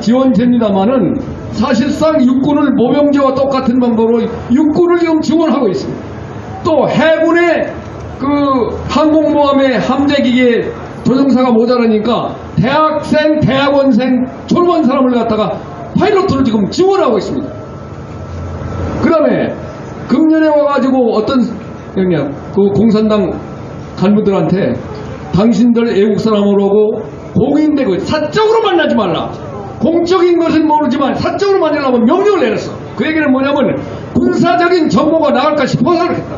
지원제입니다만은 사실상 육군을 모병제와 똑같은 방법으로 육군을 지금 지원하고 있습니다. 또 해군의 그 항공모함의 함재기계 조종사가 모자라니까 대학생, 대학원생, 졸업한 사람을 갖다가 파일럿으로 지금 지원하고 있습니다. 그 다음에 금년에 와가지고 어떤 그 공산당 간부들한테 당신들 애국 사람으로 오고 공인되고 사적으로 만나지 말라. 공적인 것은 모르지만 사적으로 만나려면 명령을 내렸어. 그 얘기는 뭐냐면 군사적인 정보가 나갈까 싶어서 그랬다.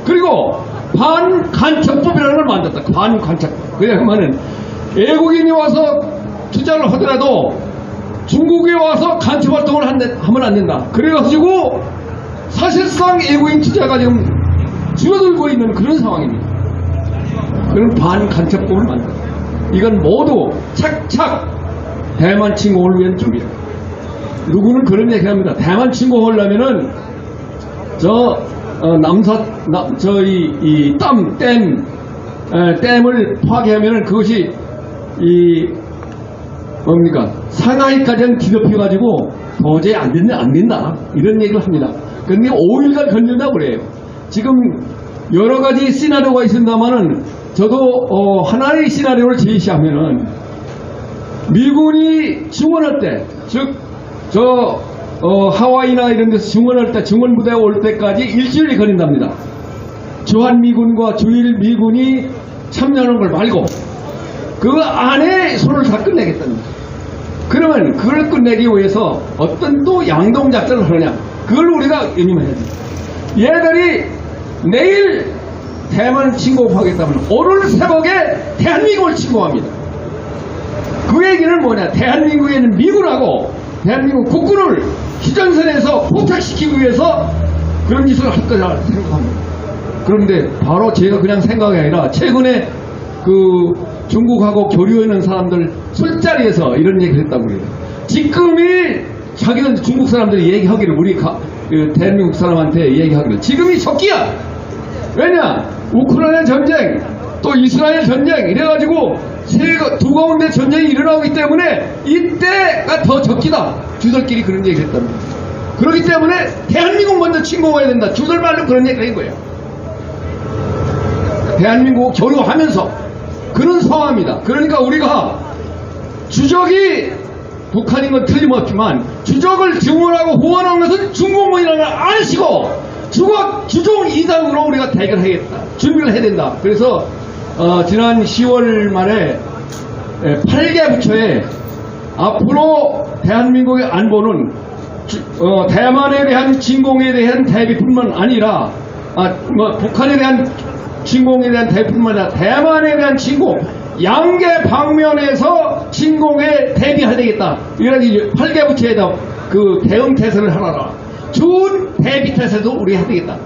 그리고 반간첩법이라는 걸 만들었다. 반간첩법. 그러면은 외국인이 와서 투자를 하더라도 중국에 와서 간첩 활동을 하면 안 된다. 그래가지고 사실상 외국인 투자가 지금 줄어들고 있는 그런 상황입니다. 그런 반간첩법을 만들었다. 이건 모두 착착 대만 침공을 위한 준비다. 누구는 그런 얘기 합니다. 대만 침공을 하려면은 댐을 파괴하면은 그것이 상하이까지 뒤덮여가지고 도저히 안 된다. 이런 얘기를 합니다. 그런데 5일간 걸린다고 그래요. 지금 여러 가지 시나리오가 있습니다만은 저도 하나의 시나리오를 제시하면은 미군이 증원할 때, 즉 하와이나 이런 데서 증원할 때, 증원 부대가 올 때까지 일주일이 걸린답니다. 주한미군과 주일미군이 참여하는 걸 말고 그 안에 손을 다 끝내겠다는 거죠. 그러면 그걸 끝내기 위해서 어떤 또 양동작전을 하느냐, 그걸 우리가 의미해야지. 얘들이 내일 대만을 침공하겠다면 오늘 새벽에 대한민국을 침공합니다. 그 얘기는 뭐냐, 대한민국에는 미군하고 대한민국 국군을 휴전선에서 포착시키기 위해서 그런 짓을 할 거라 생각합니다. 그런데 바로 제가 그냥 생각이 아니라 최근에 그 중국하고 교류하는 사람들 술자리에서 이런 얘기를 했다고 그래요. 지금이 자기는 중국 사람들이 얘기하기를, 우리 대한민국 사람한테 얘기하기를 지금이 적기야. 왜냐, 우크라이나 전쟁 또 이스라엘 전쟁 이래가지고 두 가운데 전쟁이 일어나기 때문에 이때가 더 적기다. 주들끼리 그런 얘기를 했답니다. 그렇기 때문에 대한민국 먼저 침공해야 된다. 주들 말로 그런 얘기를 한 거예요. 대한민국 교류하면서 그런 상황입니다. 그러니까 우리가 주적이 북한인 건 틀림없지만 주적을 증원하고 후원하는 것은 중공군이라는 걸 아시고 주종 이상으로 우리가 대결하겠다. 준비를 해야 된다. 그래서 지난 10월 말에 8개 부처에 앞으로 대한민국의 안보는 대만에 대한 침공에 대한 대비뿐만 아니라 북한에 대한 침공에 대한 대비뿐만 아니라 대만에 대한 침공, 양계 방면에서 침공에 대비해야 되겠다. 이런 활개부채에다 그 대응 태세를 하라라. 좋은 대비 태세도 우리 해야 되겠다.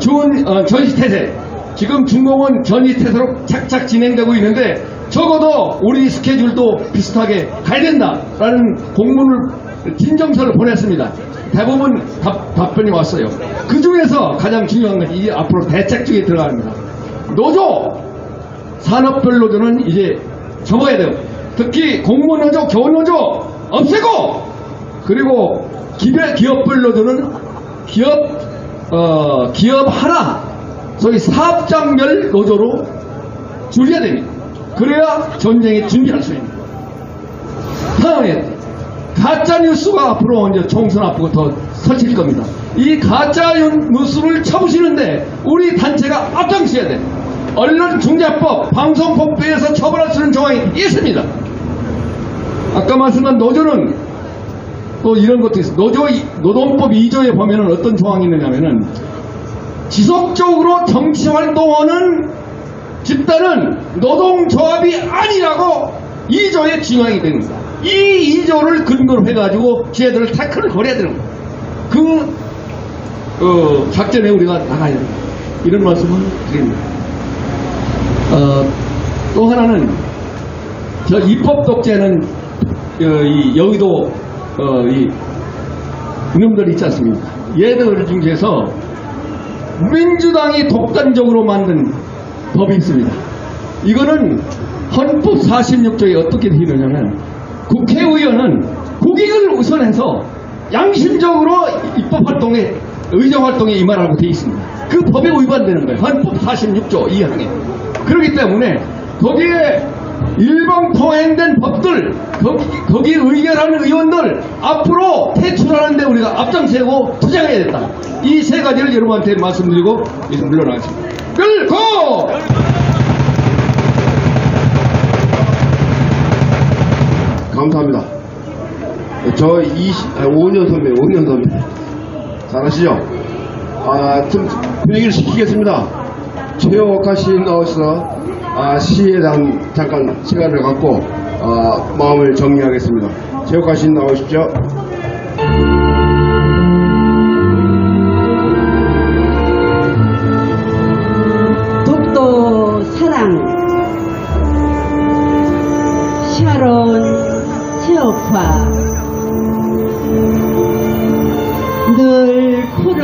좋은 전시 태세. 지금 중공은 전시 태세로 착착 진행되고 있는데 적어도 우리 스케줄도 비슷하게 가야 된다라는 공문을 진정서를 보냈습니다. 대부분 답변이 왔어요. 그 중에서 가장 중요한 것이 이제 앞으로 대책 중에 들어갑니다. 노조, 산업별 노조는 이제 접어야 돼요. 특히 공무노조, 교노조 없애고, 그리고 기업별 노조는 기업 하나, 소위 사업장별 노조로 줄여야 됩니다. 그래야 전쟁에 준비할 수 있습니다. 다음에 가짜 뉴스가 앞으로 이제 총선 앞두고 더 설칠 겁니다. 이 가짜 뉴스를 쳐부시는데 우리 단체가 앞장서야 돼. 언론중재법, 방송법에서 처벌할 수 있는 조항이 있습니다. 아까 말씀한 노조는 또 이런 것도 있어요. 노동법 2조에 보면은 어떤 조항이 있느냐면은 지속적으로 정치활동하는 집단은 노동조합이 아니라고 2조에 지명이 됩니다. 이 2조를 근거로 해가지고 쟤들을 태클을 걸어야 되는 거예요. 그 작전에 우리가 나가야 됩니다. 이런 말씀을 드립니다. 또 하나는 저 입법 독재는 여의도 이놈들 있지 않습니까? 얘들 중에서 민주당이 독단적으로 만든 법이 있습니다. 이거는 헌법 46조에 어떻게 되어 있느냐면 국회의원은 국익을 우선해서 양심적으로 입법활동에 의정활동에 임하라고 되어 있습니다. 그 법에 위반되는 거예요. 헌법 46조 2항에. 그렇기 때문에 거기에 일방 통행된 법들, 거기 의결하는 의원들 앞으로 퇴출하는데 우리가 앞장서고 투쟁해야 된다. 이 세 가지를 여러분한테 말씀드리고 물러나겠습니다. 끌고! 감사합니다. 저 5년 선배. 잘하시죠? 좀 분위기를 시키겠습니다. 최옥하 씨 나오셔서 시에 대한 잠깐 시간을 갖고 마음을 정리하겠습니다. 최옥하 씨 나오십시오. 독도 사랑 샤론 체육화 늘 푸른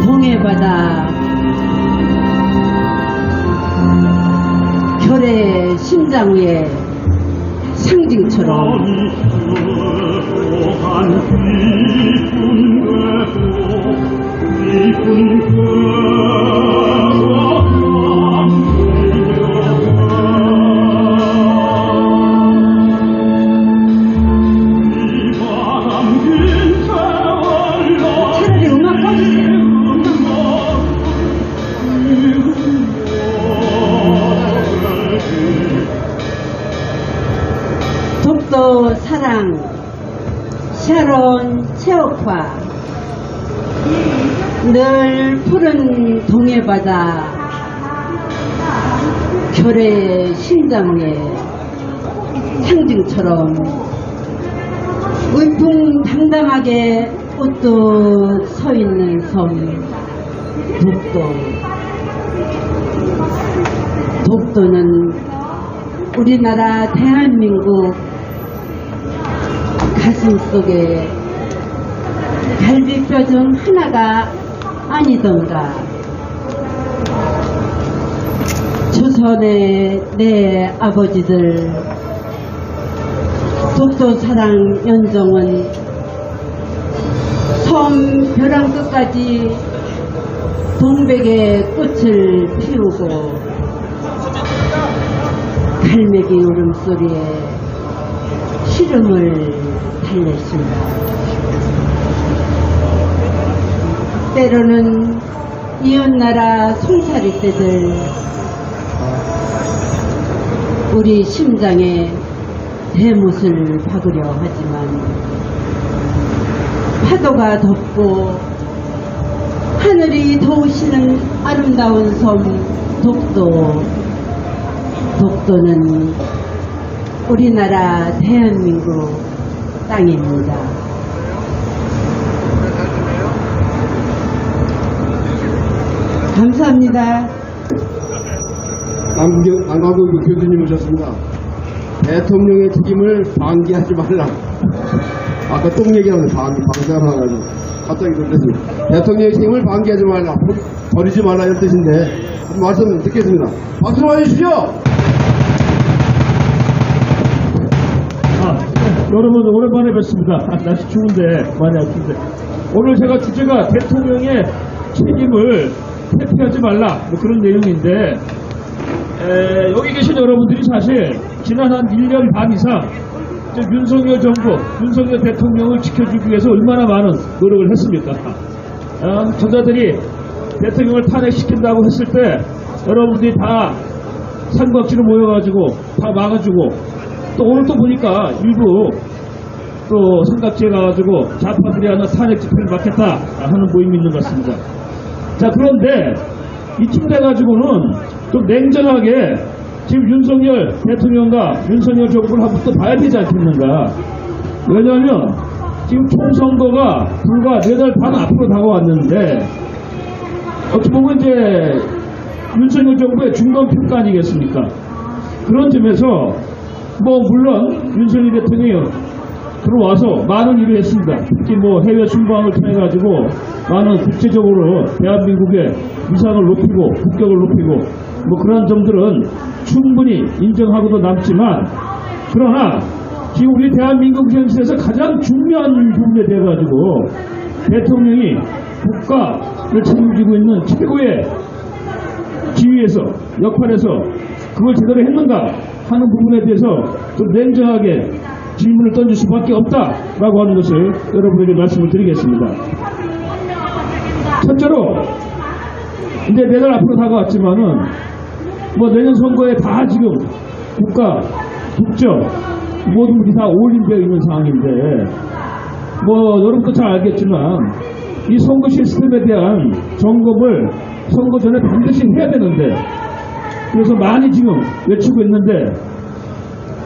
동해바다 결의 심장 위에 상징처럼 차라리 음악 꺼주세요. 독도 사랑 샤론 체육화 늘 푸른 동해바다 결의 심장에 상징처럼 울퉁당당하게 웃듯 서있는 섬 독도는 우리나라 대한민국 가슴속에 갈비뼈 중 하나가 아니던가. 조선의 내 아버지들 독도 사랑 연정은 섬 벼랑 끝까지 동백의 꽃을 피우고 갈매기 울음소리에 시름을 달랬습니다. 때로는 이웃나라 송사리 떼들 우리 심장에 대못을 박으려 하지만 파도가 덮고 하늘이 더우시는 아름다운 섬 독도 독도는 우리나라 대한민국 땅입니다. 감사합니다. 남강국 교수님 오셨습니다. 대통령의 책임을 방기하지 말라. 아까 똥 얘기하는 방사를 하가지고 갑자기 놀랐습니다. 대통령의 책임을 방기하지 말라. 버리지 말라 이런 뜻인데 말씀 듣겠습니다. 박수로 와주십시오. 여러분 오랜만에 뵙습니다. 날씨 추운데 많이 아픈데 오늘 제가 주제가 대통령의 책임을 회피하지 말라 뭐 그런 내용인데 여기 계신 여러분들이 사실 지난 한 1년 반 이상 윤석열 정부, 윤석열 대통령을 지켜주기 위해서 얼마나 많은 노력을 했습니까? 저자들이 대통령을 탄핵시킨다고 했을 때 여러분들이 다 삼각지로 모여가지고 다 막아주고 또 오늘 또 보니까 일부 또 삼각지에 가가지고 좌파들이 하는 탄핵 집회를 막겠다 하는 모임이 있는 것 같습니다. 자, 그런데 이쯤 돼가지고는 좀 냉정하게 지금 윤석열 대통령과 윤석열 정부를 한번 또 봐야 되지 않겠는가. 왜냐하면 지금 총선거가 불과 4달 반 앞으로 다가왔는데 어찌 보면 이제 윤석열 정부의 중간평가 아니겠습니까? 그런 점에서 뭐 물론 윤석열 대통령이 들어와서 많은 일을 했습니다. 특히 뭐 해외 순방을 통해 가지고 많은 국제적으로 대한민국의 위상을 높이고 국격을 높이고 뭐 그런 점들은 충분히 인정하고도 남지만 그러나 지금 우리 대한민국 현실에서 가장 중요한 부분에 대해 가지고 대통령이 국가를 책임지고 있는 최고의 지위에서 역할에서 그걸 제대로 했는가 하는 부분에 대해서 좀 냉정하게 질문을 던질 수밖에 없다라고 하는 것을 여러분에게 말씀을 드리겠습니다. 첫째로 이제 4달 앞으로 다가왔지만은 뭐 내년 선거에 다 지금 국가, 국정 모든 것이 다 올인되어 있는 상황인데 뭐 여러분도 잘 알겠지만 이 선거 시스템에 대한 점검을 선거 전에 반드시 해야 되는데 그래서 많이 지금 외치고 있는데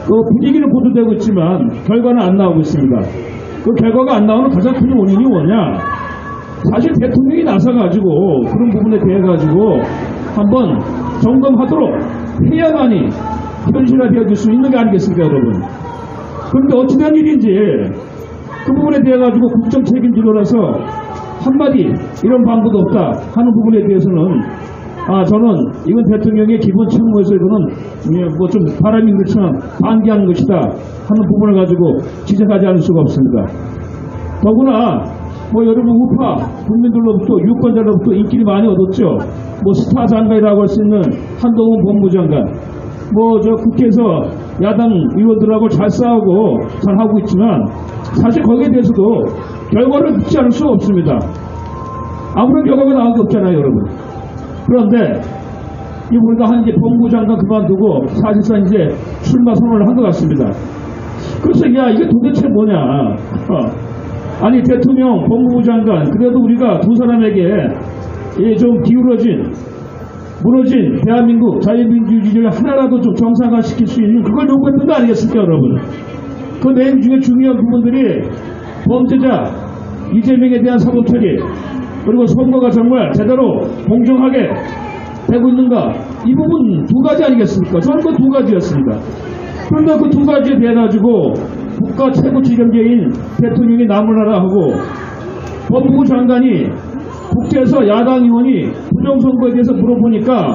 분위기는 보도되고 있지만 결과는 안 나오고 있습니다. 그 결과가 안 나오는 가장 큰 원인이 뭐냐? 사실 대통령이 나서가지고 그런 부분에 대해 가지고 한번 점검하도록 해야만이 현실화되어질 수 있는 게 아니겠습니까, 여러분? 그런데 어찌된 일인지 그 부분에 대해 가지고 국정 책임지로라서 한마디 이런 방법도 없다 하는 부분에 대해서는 저는 이건 대통령의 기본 책무에서 이거는 뭐 좀 바람이 그렇지만 반기하는 것이다 하는 부분을 가지고 지적하지 않을 수가 없습니다. 더구나 뭐 여러분 우파 국민들로부터 유권자로부터 인기를 많이 얻었죠. 뭐 스타 장관이라고 할 수 있는 한동훈 법무장관 뭐 저 국회에서 야당 의원들하고 잘 싸우고 잘 하고 있지만 사실 거기에 대해서도 결과를 묻지 않을 수가 없습니다. 아무런 결과가 나온 게 없잖아요, 여러분. 그런데 우리가 한 이제 법무장관 그만두고 사실상 이제 출마 선언을 한 것 같습니다. 그래서 야 이게 도대체 뭐냐? 아니 대통령, 법무부 장관 그래도 우리가 두 사람에게 좀 기울어진 무너진 대한민국 자유민주주의를 하나라도 좀 정상화시킬 수 있는 그걸 요구했던 거 아니겠습니까, 여러분? 그 내용 중에 중요한 부분들이 범죄자 이재명에 대한 사법처리 그리고 선거가 정말 제대로 공정하게 되고 있는가 이 부분 두 가지 아니겠습니까? 저는 그 두 가지였습니다. 그런데 그 두 가지에 대해 가지고 국가 최고 지령자인 대통령이 나무라라 하고 법무부 장관이 국회에서 야당 의원이 부정선거에 대해서 물어보니까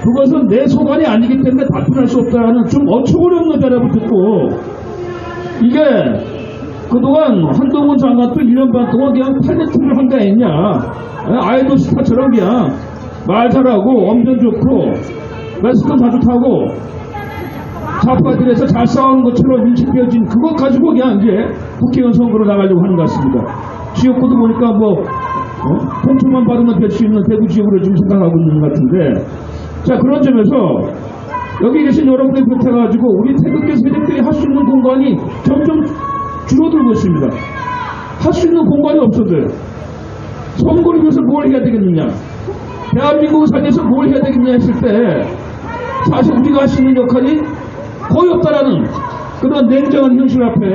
그것은 내 소관이 아니기 때문에 답변할 수 없다는 좀 어처구니없는 대답을 듣고 이게 그동안 한동훈 장관도 1년 반 동안 그냥 팔레트를 한 게 아니냐. 아이돌 스타처럼 그냥 말 잘하고 엄전 좋고 매스컴 자주 타고 좌파들에서 잘 싸우는 것처럼 인식되어진 그것 가지고 그냥 이제 국회의원 선거로 나가려고 하는 것 같습니다. 지역구도 보니까 뭐 공천만 받으면 될 수 있는 대구 지역으로 지금 생각하고 있는 것 같은데 자 그런 점에서 여기 계신 여러분들 비롯해가지고 우리 태극기 세력들이 할 수 있는 공간이 점점 줄어들고 있습니다. 할 수 있는 공간이 없어져요. 선거를 위해서 뭘 해야 되겠느냐, 대한민국을 살려서 뭘 해야 되겠냐 했을 때 사실 우리가 할 수 있는 역할이 거의 없다라는 그런 냉정한 현실 앞에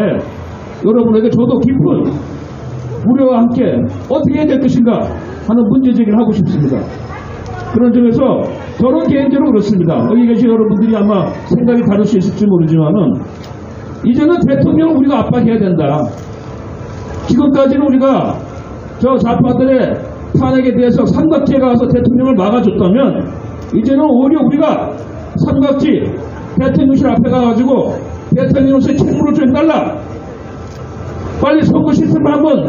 여러분에게 저도 깊은 우려와 함께 어떻게 해야 될 것인가 하는 문제 제기를 하고 싶습니다. 그런 점에서 저는 개인적으로 그렇습니다. 여기 계신 여러분들이 아마 생각이 다를 수 있을지 모르지만은 이제는 대통령을 우리가 압박해야 된다. 지금까지는 우리가 저 좌파들의 탄핵에 대해서 삼각지에 가서 대통령을 막아줬다면 이제는 오히려 우리가 삼각지 대통령실 앞에 가가지고 대통령으로서의 책무를 좀 해달라. 빨리 선거 시스템을 한번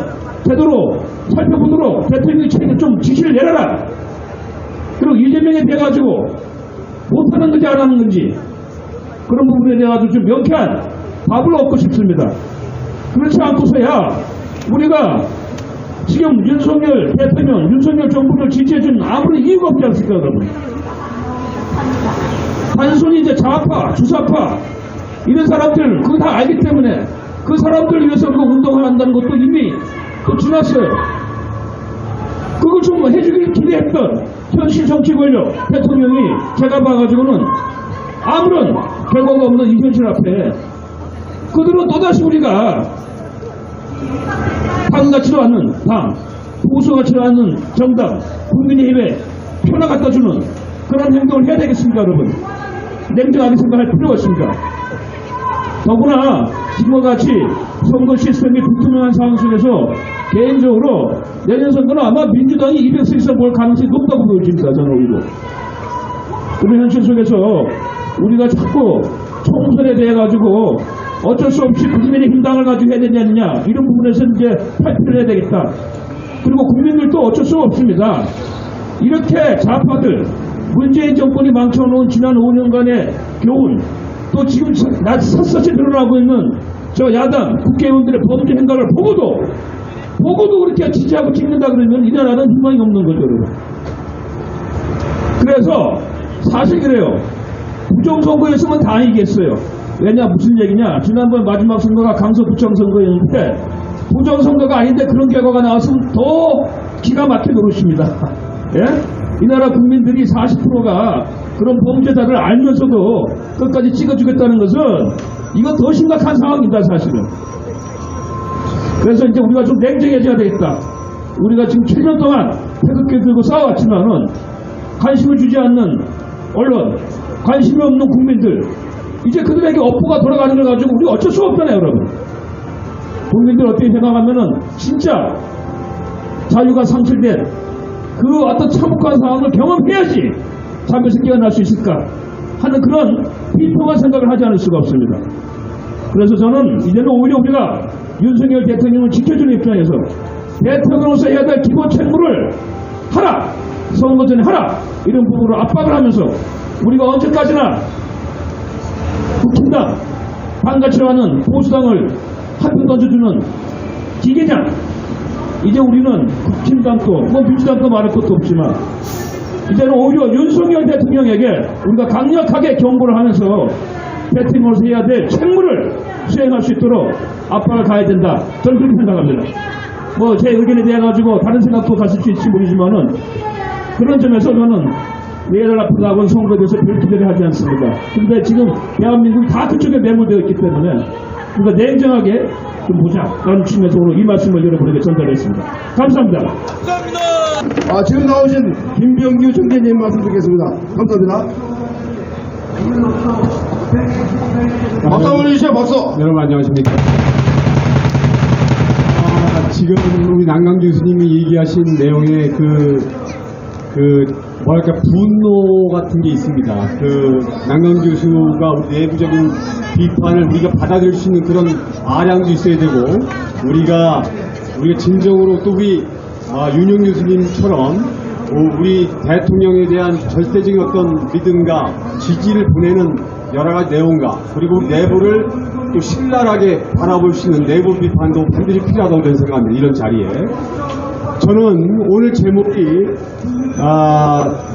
제대로 살펴보도록 대통령의 책임을 좀 지시를 내려라. 그리고 이재명에 대해 가지고 못하는 건지 안 하는 건지 그런 부분에 대해 가지고 좀 명쾌한 답을 얻고 싶습니다. 그렇지 않고서야 우리가 지금 윤석열 대통령, 윤석열 정부를 지지해준 아무런 이유가 없지 않습니까, 여러분? 단순히 이제 좌파, 주사파 이런 사람들 그거 다 알기 때문에 그 사람들을 위해서 우리가 운동을 한다는 것도 이미 또 지났어요. 그걸 좀 해주길 기대했던 현실 정치 권력 대통령이 제가 봐가지고는 아무런 결과가 없는 이 현실 앞에 그들은 또다시 우리가 당 같지도 않는 당, 보수 같지도 않는 정당, 국민의힘에 표나 갖다 주는 그런 행동을 해야 되겠습니까, 여러분? 냉정하게 생각할 필요가 있습니다. 더구나 지금과 같이 선거 시스템이 불투명한 상황 속에서 개인적으로 내년 선거는 아마 민주당이 200석 이상 볼 가능성이 높다고 보여집니다. 저는 오히려. 그런 현실 속에서 우리가 자꾸 총선에 대해 가지고 어쩔 수 없이 국민의힘 당을 가지고 해야 되느냐 이런 부분에서 이제 발표를 해야 되겠다. 그리고 국민들도 어쩔 수 없습니다. 이렇게 좌파들 문재인 정권이 망쳐놓은 지난 5년간의 교훈 또 지금 샅샅이 드러나고 있는 저 야당 국회의원들의 범죄 행각을 보고도 그렇게 지지하고 찍는다 그러면 이 나라는 희망이 없는 거죠, 여러분. 그래서 사실 그래요. 부정선거였으면 다행이겠어요. 왜냐 무슨 얘기냐. 지난번 마지막 선거가 강서구청 선거였는데 부정선거가 아닌데 그런 결과가 나왔으면 더 기가 막혀 노릇입니다. 예? 이 나라 국민들이 40%가 그런 범죄자를 알면서도 끝까지 찍어주겠다는 것은 이건 더 심각한 상황이다 사실은. 그래서 이제 우리가 좀 냉정해져야 되겠다. 우리가 지금 7년 동안 태극기 들고 싸워왔지만은 관심을 주지 않는 언론, 관심이 없는 국민들 이제 그들에게 업보가 돌아가는 걸 가지고 우리 어쩔 수가 없잖아요, 여러분. 국민들 어떻게 생각하면은 진짜 자유가 상실된 그 어떤 참혹한 상황을 경험해야지 잠에서 깨어날 수 있을까 하는 그런 비통한 생각을 하지 않을 수가 없습니다. 그래서 저는 이제는 오히려 우리가 윤석열 대통령을 지켜주는 입장에서 대통령으로서 해야 될 기본 책무를 하라! 선거 전에 하라! 이런 부분으로 압박을 하면서 우리가 언제까지나 국힘당, 반같이로 하는 보수당을 한편 던져주는 기계냐? 이제 우리는 국힘당도 뭐 민주당도 말할 것도 없지만 이제는 오히려 윤석열 대통령에게 우리가 강력하게 경고를 하면서 대통령으로서 해야 될 책무를 수행할 수 있도록 압박을 가해야 된다. 저는 그렇게 생각합니다. 뭐 제 의견에 대해 가지고 다른 생각도 가질 수 있을지 모르지만은 그런 점에서 저는 내일 앞으로 나온 선거에 대해서 별 기대를 하지 않습니다. 근데 지금 대한민국이 다 그쪽에 매몰되어 있기 때문에 우리가 냉정하게 좀 보자 라는 측면에서 오늘 이 말씀을 여러분에게 전달했습니다. 감사합니다. 지금 나오신 김병규 총재님 말씀 듣겠습니다. 감사합니다. 박수 한번 해주세요. 박수. 여러분 안녕하십니까. 지금 우리 남강 교수님이 얘기하신 내용의 뭐랄까 분노 같은 게 있습니다. 남강 교수가 우리 내부적인 비판을 우리가 받아들일 수 있는 그런 아량도 있어야 되고 우리가 진정으로 또 우리 윤영 교수님처럼 우리 대통령에 대한 절대적인 어떤 믿음과 지지를 보내는 여러 가지 내용과 그리고 내부를 또 신랄하게 바라볼 수 있는 내부 비판도 반드시 필요하다고 저는 생각합니다. 이런 자리에 저는 오늘 제목이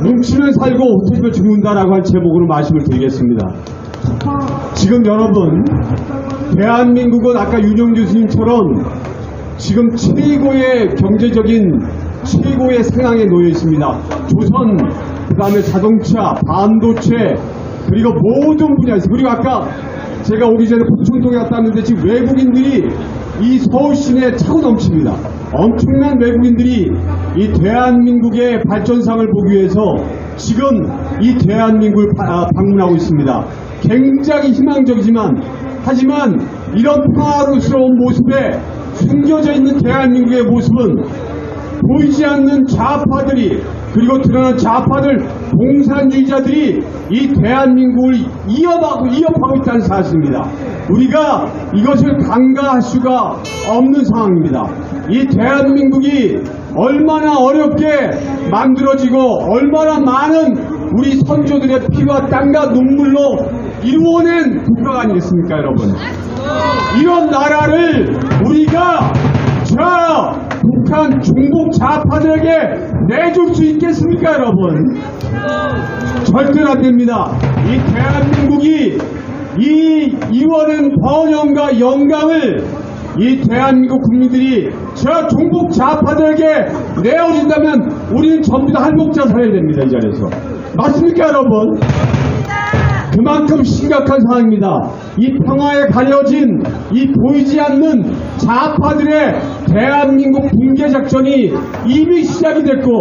뭉치면 살고 흩어지면 죽는다라고 한 제목으로 말씀을 드리겠습니다. 지금 여러분 대한민국은 아까 윤영 교수님처럼 지금 최고의 경제적인 최고의 상황에 놓여 있습니다. 조선, 그 다음에 자동차, 반도체, 그리고 모든 분야에서, 그리고 아까 제가 오기 전에 북촌동에 갔다 왔는데 지금 외국인들이 이 서울 시내에 차고 넘칩니다. 엄청난 외국인들이 이 대한민국의 발전상을 보기 위해서 지금 이 대한민국을 방문하고 있습니다. 굉장히 희망적이지만, 하지만 이런 평화로운 모습에 숨겨져 있는 대한민국의 모습은 보이지 않는 좌파들이, 그리고 드러난 좌파들, 공산주의자들이 이 대한민국을 위협하고 있다는 사실입니다. 우리가 이것을 간과할 수가 없는 상황입니다. 이 대한민국이 얼마나 어렵게 만들어지고 얼마나 많은 우리 선조들의 피와 땀과 눈물로 이루어낸 국가가 아니겠습니까, 여러분? 이런 나라를 우리가 북한 중국 좌파들에게 내줄 수 있겠습니까, 여러분? 절대로 안 됩니다. 이 대한민국이 이 이뤄낸 번영과 영광을 이 대한민국 국민들이 중국 좌파들에게 내어준다면 우리는 전부 다 할복자 살아야 됩니다, 이 자리에서. 맞습니까, 여러분? 그만큼 심각한 상황입니다. 이 평화에 가려진 이 보이지 않는 좌파들의 대한민국 붕괴 작전이 이미 시작이 됐고,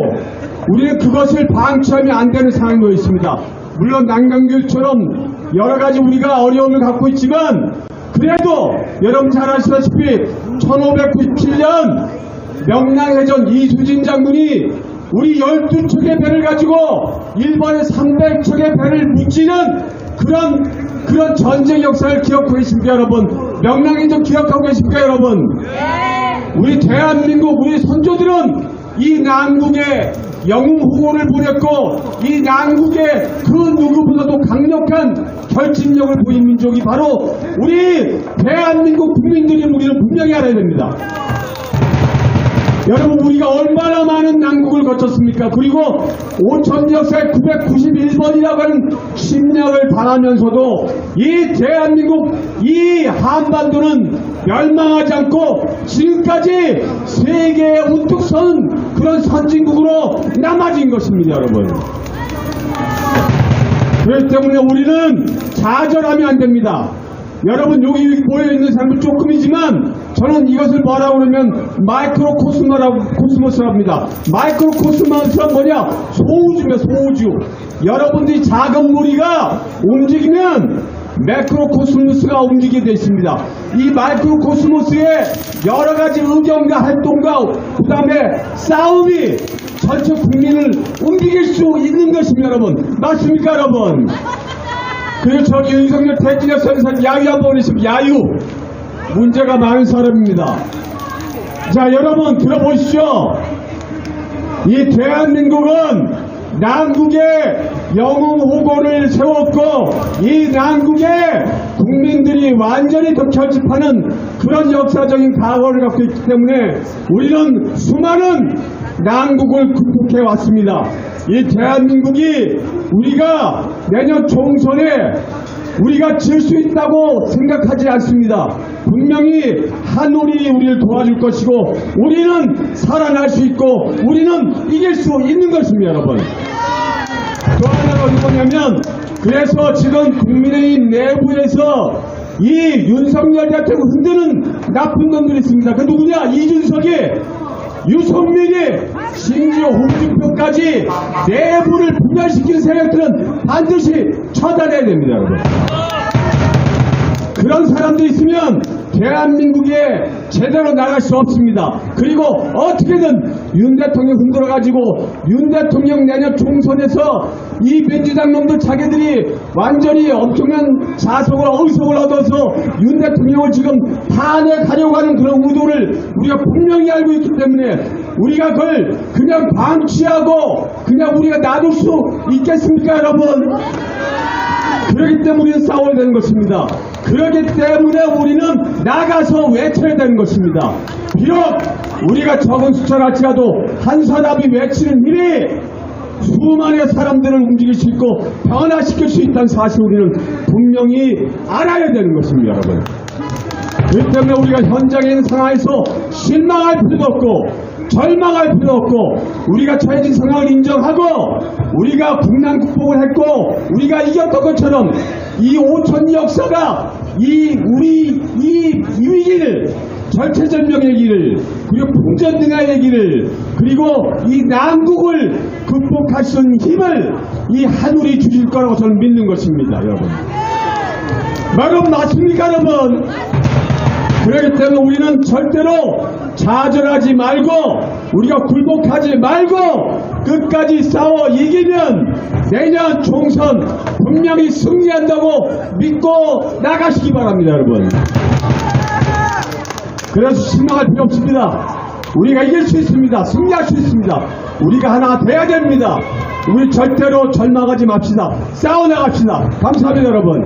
우리는 그것을 방치하면 안 되는 상황이 놓여 있습니다. 물론 난강교처럼 여러 가지 우리가 어려움을 갖고 있지만, 그래도 여러분 잘 아시다시피 1597년 명랑해전 이수진 장군이 우리 12척의 배를 가지고 일본의 300척의 배를 무찌는 그런 전쟁 역사를 기억하고 계십니까, 여러분? 명랑해전 기억하고 계십니까, 여러분? 우리 대한민국, 우리 선조들은 이 난국에 영웅호고를 보냈고, 이 난국에 그 누구보다도 강력한 결집력을 보인 민족이 바로 우리 대한민국 국민들인 우리는 분명히 알아야 됩니다. 여러분, 우리가 얼마나 많은 난국을 거쳤습니까? 그리고 5천 역사에 991번이라고 하는 침략을 당하면서도 이 대한민국, 이 한반도는 멸망하지 않고 지금까지 세계에 우뚝 선 그런 선진국으로 남아진 것입니다, 여러분. 그렇기 때문에 우리는 좌절하면 안 됩니다. 여러분, 여기 모여있는 사람은 조금이지만 저는 이것을 뭐라고 그러면 마이크로 코스모스라고 합니다. 마이크로 코스모스란 뭐냐? 소우주입니다, 소우주. 여러분들이 작은 무리가 움직이면 매크로 코스모스가 움직이게 되어 있습니다. 이 마이크로 코스모스의 여러 가지 의견과 활동과 그 다음에 싸움이 전체 국민을 움직일 수 있는 것입니다, 여러분. 맞습니까, 여러분? 그리고 저기 윤석열 대진의 선선 야유 한번 보내시면 야유 문제가 많은 사람입니다. 자, 여러분 들어보시죠. 이 대한민국은 난국에 영웅호고를 세웠고, 이 난국에 국민들이 완전히 더 결집하는 그런 역사적인 과거를 갖고 있기 때문에 우리는 수많은 난국을 극복해 왔습니다. 이 대한민국이 우리가 내년 총선에 우리가 질 수 있다고 생각하지 않습니다. 분명히 하늘이 우리를 도와줄 것이고, 우리는 살아날 수 있고, 우리는 이길 수 있는 것입니다, 여러분. 또 하나가 어디 뭐냐면, 그래서 지금 국민의힘 내부에서 이 윤석열 대통령 흔드는 나쁜 놈들이 있습니다. 그 누구냐? 이준석이, 유성민이, 심지어 홍준표까지 내부를 분열시키는 세력들은 반드시 처단해야 됩니다, 여러분. 그런 사람들이 있으면 대한민국에 제대로 나갈 수 없습니다. 그리고 어떻게든 윤 대통령 흔들어가지고 윤 대통령 내년 총선에서 이 민주당 놈들 자기들이 완전히 엄청난 의석을 얻어서 윤 대통령을 지금 탄핵하려고 하는 그런 의도를 우리가 분명히 알고 있기 때문에 우리가 그걸 그냥 방치하고 그냥 우리가 놔둘 수 있겠습니까, 여러분? 그렇기 때문에 우리는 싸워야 되는 것입니다. 그렇기 때문에 우리는 나가서 외쳐야 되는 것입니다. 비록 우리가 적은 숫자라 할지라도 한 사람이 외치는 일이 수많은 사람들을 움직일 수 있고 변화시킬 수 있다는 사실을 우리는 분명히 알아야 되는 것입니다, 여러분. 그렇기 때문에 우리가 현장에 있는 상황에서 실망할 필요도 없고, 절망할 필요 없고 우리가 처해진 상황을 인정하고 우리가 국난 극복을 했고 우리가 이겼던 것처럼 이 5천 역사가 이 위기를 절체절명의 길을 그리고 풍전등화의 길을 그리고 이 난국을 극복할 수 있는 힘을 이 하늘이 주실 거라고 저는 믿는 것입니다. 여러분 맞습니까 여러분? 그렇기 때문에 우리는 절대로 좌절하지 말고 우리가 굴복하지 말고 끝까지 싸워 이기면 내년 총선 분명히 승리한다고 믿고 나가시기 바랍니다. 여러분 그래서 실망할 필요 없습니다. 우리가 이길 수 있습니다. 승리할 수 있습니다. 우리가 하나 돼야 됩니다. 우리 절대로 절망하지 맙시다. 싸워나갑시다. 감사합니다 여러분.